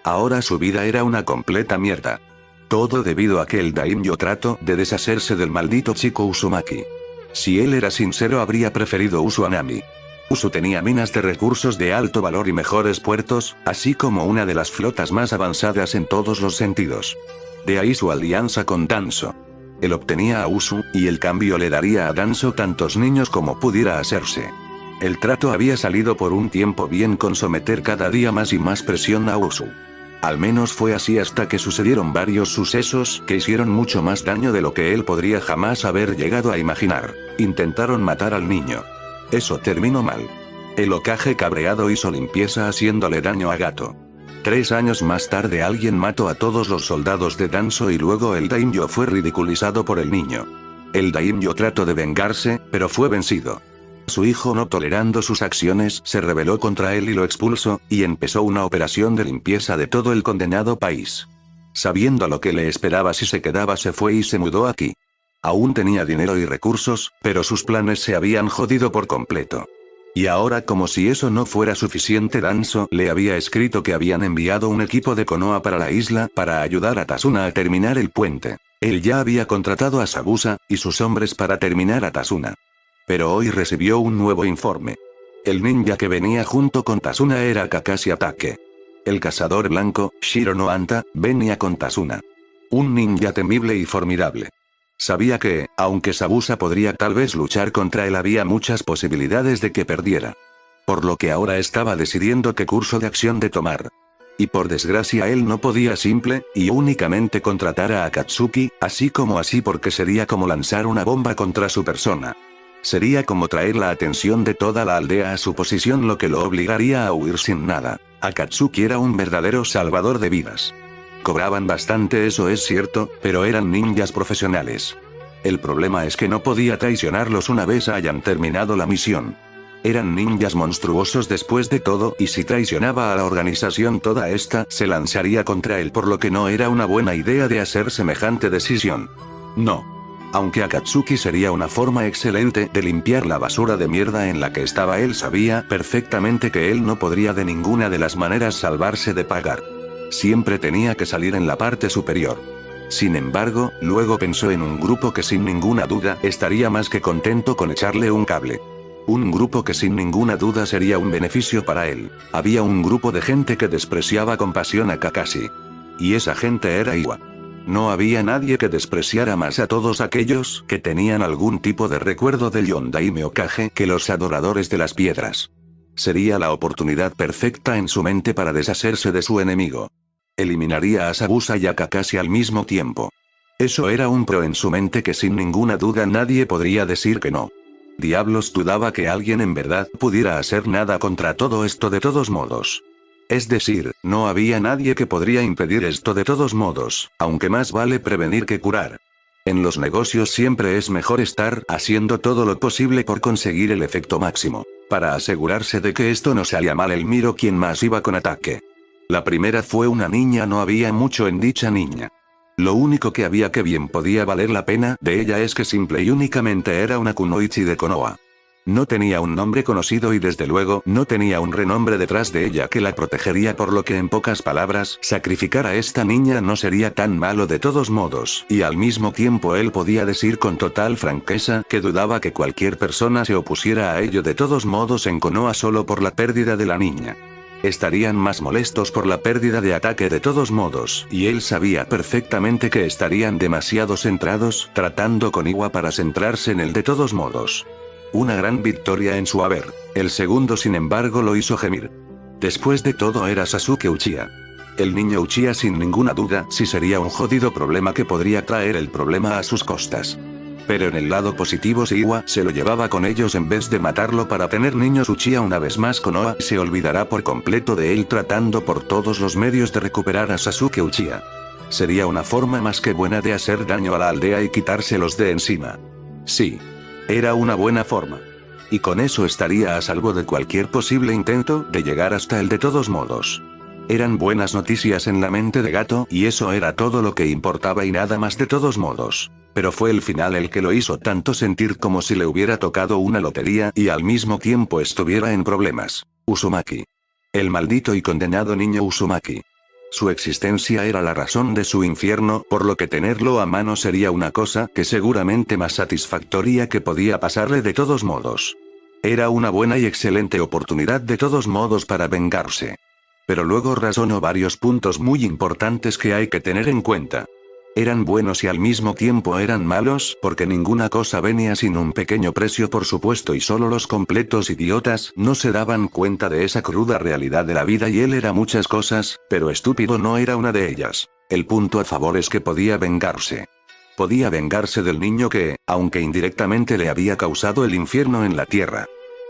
Ahora su vida era una completa mierda. Todo debido a que el daimyo trató de deshacerse del maldito chico Uzumaki. Si él era sincero, habría preferido Usu a Nami. Usu tenía minas de recursos de alto valor y mejores puertos, así como una de las flotas más avanzadas en todos los sentidos. De ahí su alianza con Danzo. Él obtenía a Usu, y el cambio le daría a Danzo tantos niños como pudiera hacerse. El trato había salido por un tiempo bien, con someter cada día más y más presión a Usu. Al menos fue así hasta que sucedieron varios sucesos que hicieron mucho más daño de lo que él podría jamás haber llegado a imaginar. Intentaron matar al niño. Eso terminó mal. El Hokage cabreado hizo limpieza haciéndole daño a Gato. 3 años más tarde alguien mató a todos los soldados de Danzo y luego el daimyo fue ridiculizado por el niño. El daimyo trató de vengarse, pero fue vencido. Su hijo, no tolerando sus acciones, se rebeló contra él y lo expulsó, y empezó una operación de limpieza de todo el condenado país. Sabiendo lo que le esperaba si se quedaba, se fue y se mudó aquí. Aún tenía dinero y recursos, pero sus planes se habían jodido por completo. Y ahora, como si eso no fuera suficiente, Danzo le había escrito que habían enviado un equipo de Konoha para la isla para ayudar a Tasuna a terminar el puente. Él ya había contratado a Sabusa y sus hombres para terminar a Tasuna. Pero hoy recibió un nuevo informe. El ninja que venía junto con Tasuna era Kakashi Atake. El cazador blanco, Shiro no Anta, venía con Tasuna. Un ninja temible y formidable. Sabía que, aunque Sabusa podría tal vez luchar contra él, había muchas posibilidades de que perdiera. Por lo que ahora estaba decidiendo qué curso de acción de tomar. Y por desgracia él no podía simple y únicamente contratar a Akatsuki, así como así, porque sería como lanzar una bomba contra su persona. Sería como traer la atención de toda la aldea a su posición, lo que lo obligaría a huir sin nada. Akatsuki era un verdadero salvador de vidas. Cobraban bastante, eso es cierto, pero eran ninjas profesionales. El problema es que no podía traicionarlos una vez hayan terminado la misión. Eran ninjas monstruosos después de todo, y si traicionaba a la organización, toda esta se lanzaría contra él, por lo que no era una buena idea de hacer semejante decisión. No. Aunque Akatsuki sería una forma excelente de limpiar la basura de mierda en la que estaba, él sabía perfectamente que él no podría de ninguna de las maneras salvarse de pagar. Siempre tenía que salir en la parte superior. Sin embargo, luego pensó en un grupo que sin ninguna duda estaría más que contento con echarle un cable. Un grupo que sin ninguna duda sería un beneficio para él. Había un grupo de gente que despreciaba con pasión a Kakashi. Y esa gente era Iwa. No había nadie que despreciara más a todos aquellos que tenían algún tipo de recuerdo del Yondaime Hokage que los adoradores de las piedras. Sería la oportunidad perfecta en su mente para deshacerse de su enemigo. Eliminaría a Sabusa y a Kakashi al mismo tiempo. Eso era un pro en su mente que sin ninguna duda nadie podría decir que no. Diablos dudaba que alguien en verdad pudiera hacer nada contra todo esto de todos modos. Es decir, no había nadie que podría impedir esto de todos modos, aunque más vale prevenir que curar. En los negocios siempre es mejor estar haciendo todo lo posible por conseguir el efecto máximo. Para asegurarse de que esto no salía mal, el miró quién más iba con ataque. La primera fue una niña, no había mucho en dicha niña. Lo único que había que bien podía valer la pena de ella es que simple y únicamente era una kunoichi de Konoha. No tenía un nombre conocido y desde luego no tenía un renombre detrás de ella que la protegería, por lo que en pocas palabras, sacrificar a esta niña no sería tan malo de todos modos, y al mismo tiempo él podía decir con total franqueza que dudaba que cualquier persona se opusiera a ello de todos modos en Konoha solo por la pérdida de la niña. Estarían más molestos por la pérdida de ataque de todos modos, y él sabía perfectamente que estarían demasiado centrados tratando con Iwa para centrarse en el de todos modos. Una gran victoria en su haber. El segundo sin embargo lo hizo gemir. Después de todo era Sasuke Uchiha. El niño Uchiha sin ninguna duda sí sería un jodido problema que podría traer el problema a sus costas. Pero en el lado positivo, si Iwa se lo llevaba con ellos en vez de matarlo para tener niños Uchiha una vez más, Konoha se olvidará por completo de él tratando por todos los medios de recuperar a Sasuke Uchiha. Sería una forma más que buena de hacer daño a la aldea y quitárselos de encima. Sí. Era una buena forma. Y con eso estaría a salvo de cualquier posible intento de llegar hasta él de todos modos. Eran buenas noticias en la mente de Gato y eso era todo lo que importaba y nada más de todos modos. Pero fue el final el que lo hizo tanto sentir como si le hubiera tocado una lotería y al mismo tiempo estuviera en problemas. Uzumaki. El maldito y condenado niño Uzumaki. Su existencia era la razón de su infierno, por lo que tenerlo a mano sería una cosa que seguramente más satisfactoria que podía pasarle de todos modos. Era una buena y excelente oportunidad de todos modos para vengarse. Pero luego razonó varios puntos muy importantes que hay que tener en cuenta. Eran buenos y al mismo tiempo eran malos, porque ninguna cosa venía sin un pequeño precio, por supuesto, y solo los completos idiotas no se daban cuenta de esa cruda realidad de la vida, y él era muchas cosas, pero estúpido no era una de ellas. El punto a favor es que podía vengarse. Podía vengarse del niño que, aunque indirectamente, le había causado el infierno en la tierra.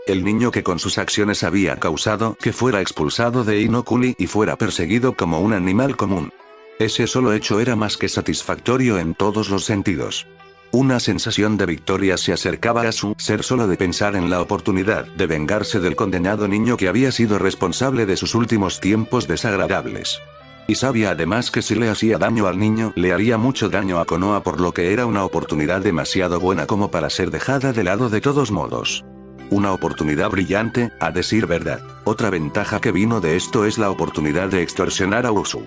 El niño que con sus acciones había causado que fuera expulsado de Inokuni y fuera perseguido como un animal común. Ese solo hecho era más que satisfactorio en todos los sentidos. Una sensación de victoria se acercaba a su ser solo de pensar en la oportunidad de vengarse del condenado niño que había sido responsable de sus últimos tiempos desagradables. Y sabía además que si le hacía daño al niño, le haría mucho daño a Konoha, por lo que era una oportunidad demasiado buena como para ser dejada de lado de todos modos. Una oportunidad brillante, a decir verdad. Otra ventaja que vino de esto es la oportunidad de extorsionar a Usu.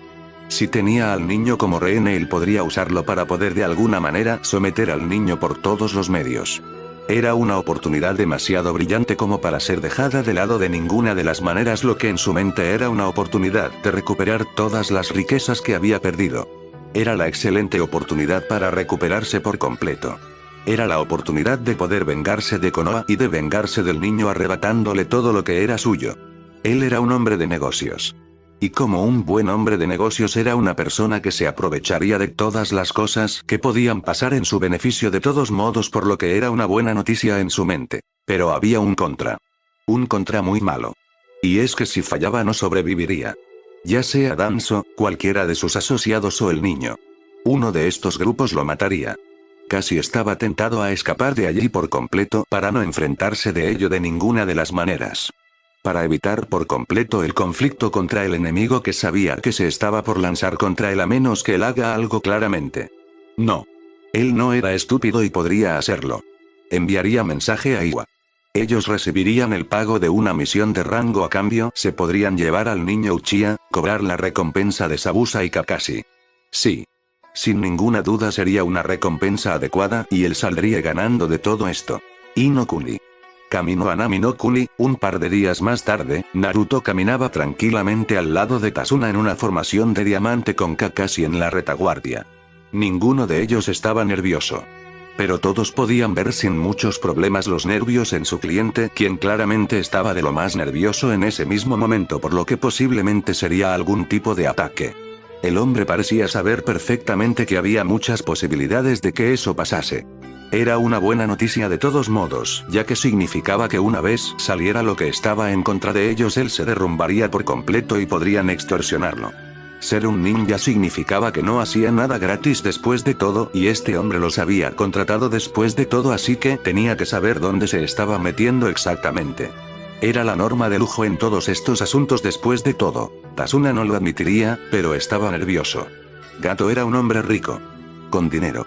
Si tenía al niño como rehén, él podría usarlo para poder de alguna manera someter al niño por todos los medios. Era una oportunidad demasiado brillante como para ser dejada de lado de ninguna de las maneras, lo que en su mente era una oportunidad de recuperar todas las riquezas que había perdido. Era la excelente oportunidad para recuperarse por completo. Era la oportunidad de poder vengarse de Konoha y de vengarse del niño arrebatándole todo lo que era suyo. Él era un hombre de negocios. Y como un buen hombre de negocios era una persona que se aprovecharía de todas las cosas que podían pasar en su beneficio de todos modos, por lo que era una buena noticia en su mente. Pero había un contra. Un contra muy malo. Y es que si fallaba no sobreviviría. Ya sea Danzo, cualquiera de sus asociados o el niño. Uno de estos grupos lo mataría. Casi estaba tentado a escapar de allí por completo para no enfrentarse de ello de ninguna de las maneras. Para evitar por completo el conflicto contra el enemigo que sabía que se estaba por lanzar contra él, a menos que él haga algo claramente. No. Él no era estúpido y podría hacerlo. Enviaría mensaje a Iwa. Ellos recibirían el pago de una misión de rango, a cambio se podrían llevar al niño Uchiha, cobrar la recompensa de Zabuza y Kakashi. Sí. Sin ninguna duda sería una recompensa adecuada, y él saldría ganando de todo esto. Inokuni. Camino a Nami no Kuni. Un par de días más tarde, Naruto caminaba tranquilamente al lado de Tasuna en una formación de diamante con Kakashi en la retaguardia. Ninguno de ellos estaba nervioso. Pero todos podían ver sin muchos problemas los nervios en su cliente, quien claramente estaba de lo más nervioso en ese mismo momento, por lo que posiblemente sería algún tipo de ataque. El hombre parecía saber perfectamente que había muchas posibilidades de que eso pasase. Era una buena noticia de todos modos, ya que significaba que una vez saliera lo que estaba en contra de ellos, él se derrumbaría por completo y podrían extorsionarlo. Ser un ninja significaba que no hacía nada gratis después de todo, y este hombre los había contratado después de todo, así que tenía que saber dónde se estaba metiendo exactamente. Era la norma de lujo en todos estos asuntos después de todo. Tasuna no lo admitiría, pero estaba nervioso. Gato era un hombre rico. Con dinero.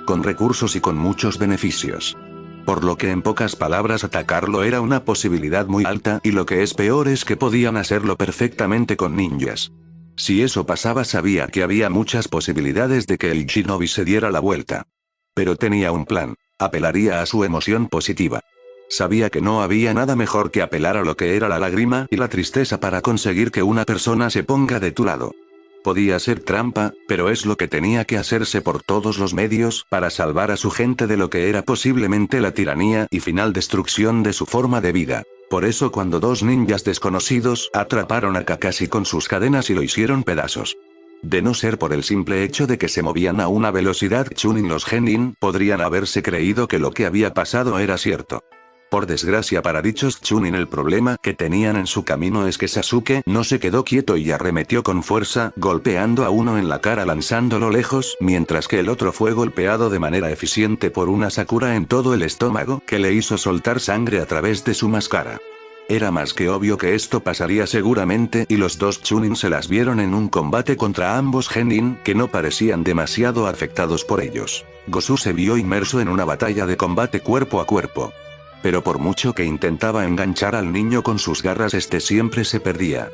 Con recursos y con muchos beneficios. Por lo que en pocas palabras atacarlo era una posibilidad muy alta, y lo que es peor es que podían hacerlo perfectamente con ninjas. Si eso pasaba, sabía que había muchas posibilidades de que el shinobi se diera la vuelta. Pero tenía un plan. Apelaría a su emoción positiva. Sabía que no había nada mejor que apelar a lo que era la lágrima y la tristeza para conseguir que una persona se ponga de tu lado. Podía ser trampa, pero es lo que tenía que hacerse por todos los medios para salvar a su gente de lo que era posiblemente la tiranía y final destrucción de su forma de vida. Por eso cuando dos ninjas desconocidos atraparon a Kakashi con sus cadenas y lo hicieron pedazos. De no ser por el simple hecho de que se movían a una velocidad Chunin, los genin podrían haberse creído que lo que había pasado era cierto. Por desgracia para dichos Chunin, el problema que tenían en su camino es que Sasuke no se quedó quieto y arremetió con fuerza, golpeando a uno en la cara lanzándolo lejos, mientras que el otro fue golpeado de manera eficiente por una Sakura en todo el estómago, que le hizo soltar sangre a través de su máscara. Era más que obvio que esto pasaría seguramente, y los dos Chunin se las vieron en un combate contra ambos genin, que no parecían demasiado afectados por ellos. Goku se vio inmerso en una batalla de combate cuerpo a cuerpo. Pero por mucho que intentaba enganchar al niño con sus garras, este siempre se perdía.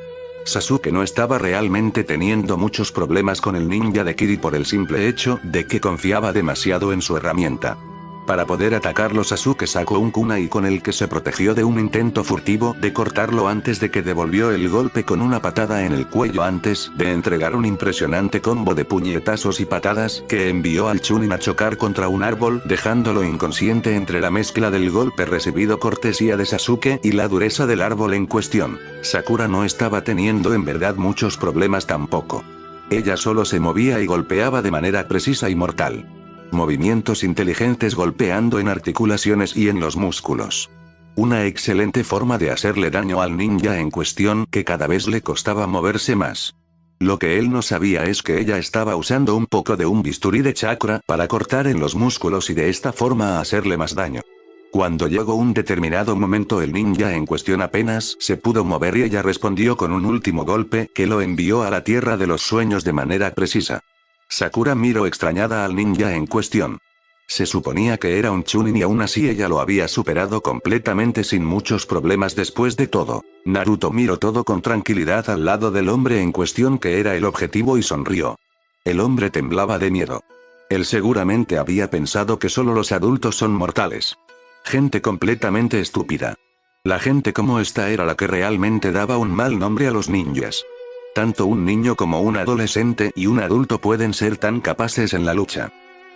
Sasuke no estaba realmente teniendo muchos problemas con el ninja de Kiri por el simple hecho de que confiaba demasiado en su herramienta. Para poder atacarlo, Sasuke sacó un kunai con el que se protegió de un intento furtivo de cortarlo antes de que devolvió el golpe con una patada en el cuello antes de entregar un impresionante combo de puñetazos y patadas que envió al Chunin a chocar contra un árbol, dejándolo inconsciente entre la mezcla del golpe recibido cortesía de Sasuke y la dureza del árbol en cuestión. Sakura no estaba teniendo en verdad muchos problemas tampoco. Ella solo se movía y golpeaba de manera precisa y mortal. Movimientos inteligentes golpeando en articulaciones y en los músculos. Una excelente forma de hacerle daño al ninja en cuestión, que cada vez le costaba moverse más. Lo que él no sabía es que ella estaba usando un poco de un bisturí de chakra para cortar en los músculos y de esta forma hacerle más daño. Cuando llegó un determinado momento, el ninja en cuestión apenas se pudo mover y ella respondió con un último golpe que lo envió a la tierra de los sueños de manera precisa. Sakura miró extrañada al ninja en cuestión. Se suponía que era un Chunin y aún así ella lo había superado completamente sin muchos problemas después de todo. Naruto miró todo con tranquilidad al lado del hombre en cuestión, que era el objetivo, y sonrió. El hombre temblaba de miedo. Él seguramente había pensado que solo los adultos son mortales. Gente completamente estúpida. La gente como esta era la que realmente daba un mal nombre a los ninjas. Tanto un niño como un adolescente y un adulto pueden ser tan capaces en la lucha.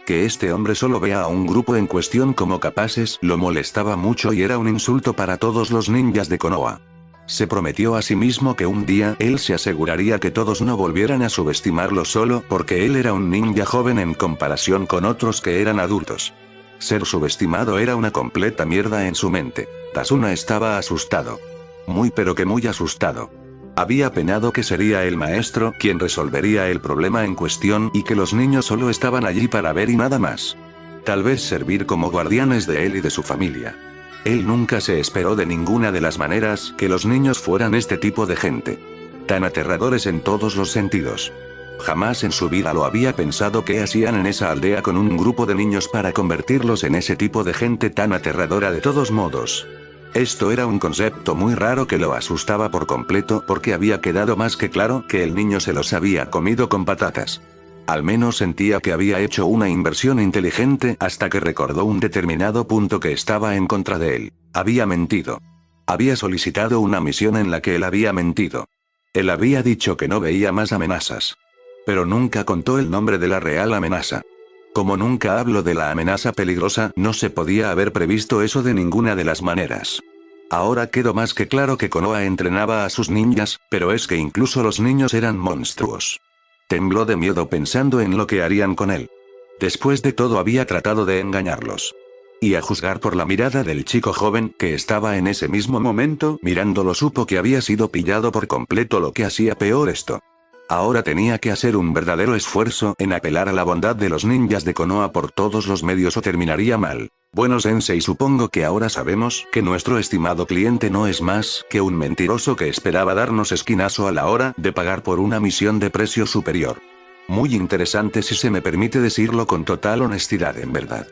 Que este hombre solo vea a un grupo en cuestión como capaces lo molestaba mucho y era un insulto para todos los ninjas de Konoha. Se prometió a sí mismo que un día él se aseguraría que todos no volvieran a subestimarlo solo porque él era un ninja joven en comparación con otros que eran adultos. Ser subestimado era una completa mierda en su mente. Tasuna estaba asustado. Muy pero que muy asustado. Había penado que sería el maestro quien resolvería el problema en cuestión y que los niños solo estaban allí para ver y nada más. Tal vez servir como guardianes de él y de su familia. Él nunca se esperó de ninguna de las maneras que los niños fueran este tipo de gente. Tan aterradores en todos los sentidos. Jamás en su vida lo había pensado que hacían en esa aldea con un grupo de niños para convertirlos en ese tipo de gente tan aterradora de todos modos. Esto era un concepto muy raro que lo asustaba por completo porque había quedado más que claro que el niño se los había comido con patatas. Al menos sentía que había hecho una inversión inteligente hasta que recordó un determinado punto que estaba en contra de él. Había mentido. Había solicitado una misión en la que él había mentido. Él había dicho que no veía más amenazas. Pero nunca contó el nombre de la real amenaza. Como nunca hablo de la amenaza peligrosa, no se podía haber previsto eso de ninguna de las maneras. Ahora quedó más que claro que Konoha entrenaba a sus ninjas, pero es que incluso los niños eran monstruos. Tembló de miedo pensando en lo que harían con él. Después de todo había tratado de engañarlos. Y a juzgar por la mirada del chico joven que estaba en ese mismo momento mirándolo supo que había sido pillado por completo, lo que hacía peor esto. Ahora tenía que hacer un verdadero esfuerzo en apelar a la bondad de los ninjas de Konoha por todos los medios o terminaría mal. Bueno sensei, supongo que ahora sabemos que nuestro estimado cliente no es más que un mentiroso que esperaba darnos esquinazo a la hora de pagar por una misión de precio superior. Muy interesante si se me permite decirlo con total honestidad, en verdad.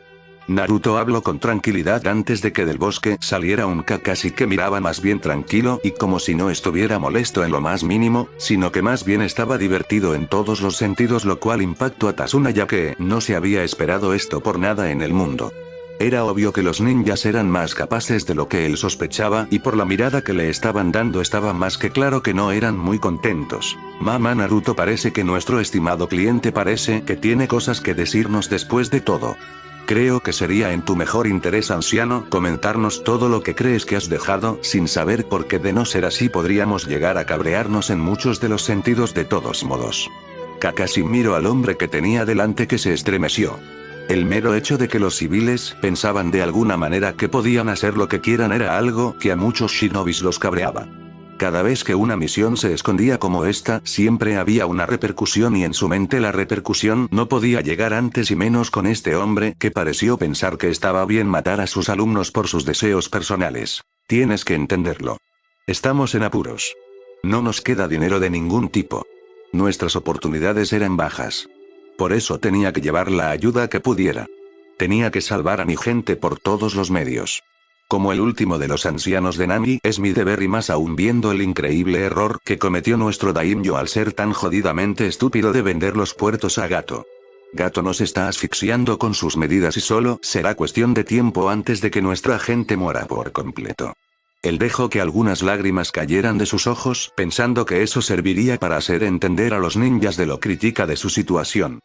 Naruto habló con tranquilidad antes de que del bosque saliera un Kakashi que miraba más bien tranquilo y como si no estuviera molesto en lo más mínimo, sino que más bien estaba divertido en todos los sentidos, lo cual impactó a Tazuna ya que no se había esperado esto por nada en el mundo. Era obvio que los ninjas eran más capaces de lo que él sospechaba y por la mirada que le estaban dando estaba más que claro que no eran muy contentos. Mamá Naruto, parece que nuestro estimado cliente parece que tiene cosas que decirnos después de todo. Creo que sería en tu mejor interés, anciano, comentarnos todo lo que crees que has dejado sin saber, porque de no ser así podríamos llegar a cabrearnos en muchos de los sentidos de todos modos. Kakashi miró al hombre que tenía delante que se estremeció. El mero hecho de que los civiles pensaban de alguna manera que podían hacer lo que quieran era algo que a muchos shinobis los cabreaba. Cada vez que una misión se escondía como esta, siempre había una repercusión y en su mente la repercusión no podía llegar antes y menos con este hombre que pareció pensar que estaba bien matar a sus alumnos por sus deseos personales. Tienes que entenderlo. Estamos en apuros. No nos queda dinero de ningún tipo. Nuestras oportunidades eran bajas. Por eso tenía que llevar la ayuda que pudiera. Tenía que salvar a mi gente por todos los medios. Como el último de los ancianos de Nami, es mi deber, y más aún viendo el increíble error que cometió nuestro daimyo al ser tan jodidamente estúpido de vender los puertos a Gato. Gato nos está asfixiando con sus medidas y solo será cuestión de tiempo antes de que nuestra gente muera por completo. Él dejó que algunas lágrimas cayeran de sus ojos, pensando que eso serviría para hacer entender a los ninjas de lo crítica de su situación.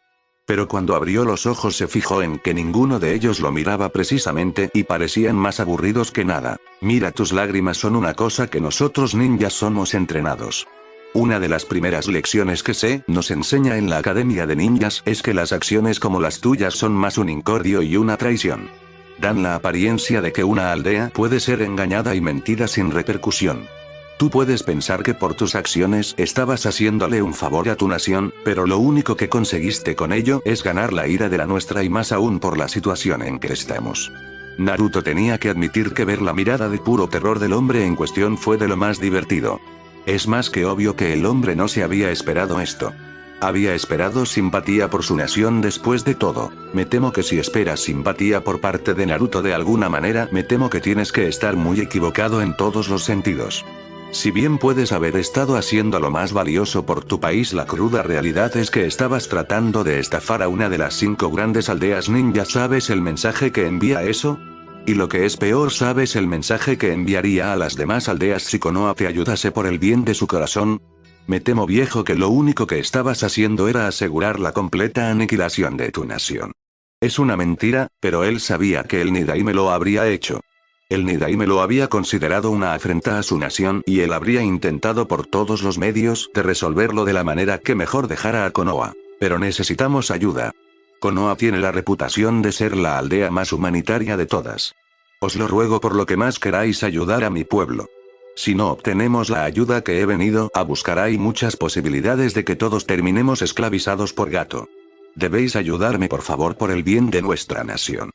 Pero cuando abrió los ojos se fijó en que ninguno de ellos lo miraba precisamente y parecían más aburridos que nada. Mira, tus lágrimas son una cosa que nosotros ninjas somos entrenados. Una de las primeras lecciones que se nos enseña en la Academia de Ninjas es que las acciones como las tuyas son más un incordio y una traición. Dan la apariencia de que una aldea puede ser engañada y mentida sin repercusión. Tú puedes pensar que por tus acciones estabas haciéndole un favor a tu nación, pero lo único que conseguiste con ello es ganar la ira de la nuestra, y más aún por la situación en que estamos. Naruto tenía que admitir que ver la mirada de puro terror del hombre en cuestión fue de lo más divertido. Es más que obvio que el hombre no se había esperado esto. Había esperado simpatía por su nación después de todo. Me temo que si esperas simpatía por parte de Naruto de alguna manera, me temo que tienes que estar muy equivocado en todos los sentidos. Si bien puedes haber estado haciendo lo más valioso por tu país, la cruda realidad es que estabas tratando de estafar a una de las 5 grandes aldeas ninja. ¿Sabes el mensaje que envía eso? Y lo que es peor, ¿sabes el mensaje que enviaría a las demás aldeas si Konoha te ayudase por el bien de su corazón? Me temo, viejo, que lo único que estabas haciendo era asegurar la completa aniquilación de tu nación. Es una mentira, pero él sabía que el Nidaime lo habría hecho. El Nidaime lo había considerado una afrenta a su nación y él habría intentado por todos los medios de resolverlo de la manera que mejor dejara a Konoha. Pero necesitamos ayuda. Konoha tiene la reputación de ser la aldea más humanitaria de todas. Os lo ruego por lo que más queráis ayudar a mi pueblo. Si no obtenemos la ayuda que he venido a buscar, hay muchas posibilidades de que todos terminemos esclavizados por Gato. Debéis ayudarme por favor por el bien de nuestra nación.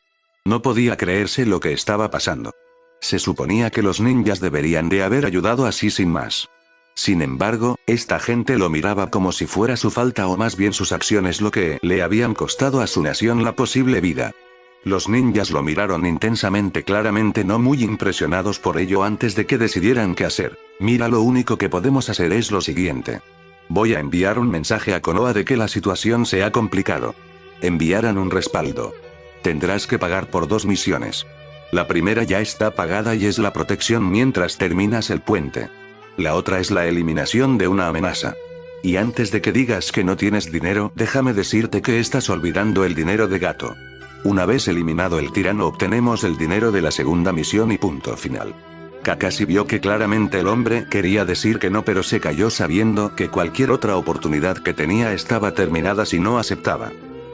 No podía creerse lo que estaba pasando. Se suponía que los ninjas deberían de haber ayudado así sin más. Sin embargo, esta gente lo miraba como si fuera su falta o más bien sus acciones lo que le habían costado a su nación la posible vida. Los ninjas lo miraron intensamente, claramente no muy impresionados por ello, antes de que decidieran qué hacer. Mira, lo único que podemos hacer es lo siguiente. Voy a enviar un mensaje a Konoha de que la situación se ha complicado. Enviarán un respaldo. Tendrás que pagar por 2 misiones. La primera ya está pagada y es la protección mientras terminas el puente. La otra es la eliminación de una amenaza. Y antes de que digas que no tienes dinero, déjame decirte que estás olvidando el dinero de Gato. Una vez eliminado el tirano, obtenemos el dinero de la segunda misión y punto final. Kakashi vio que claramente el hombre quería decir que no, pero se calló sabiendo que cualquier otra oportunidad que tenía estaba terminada si no aceptaba.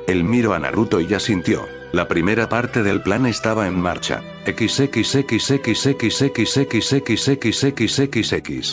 Él miró a Naruto y asintió. La primera parte del plan estaba en marcha. XXXXXXXXXXXXX.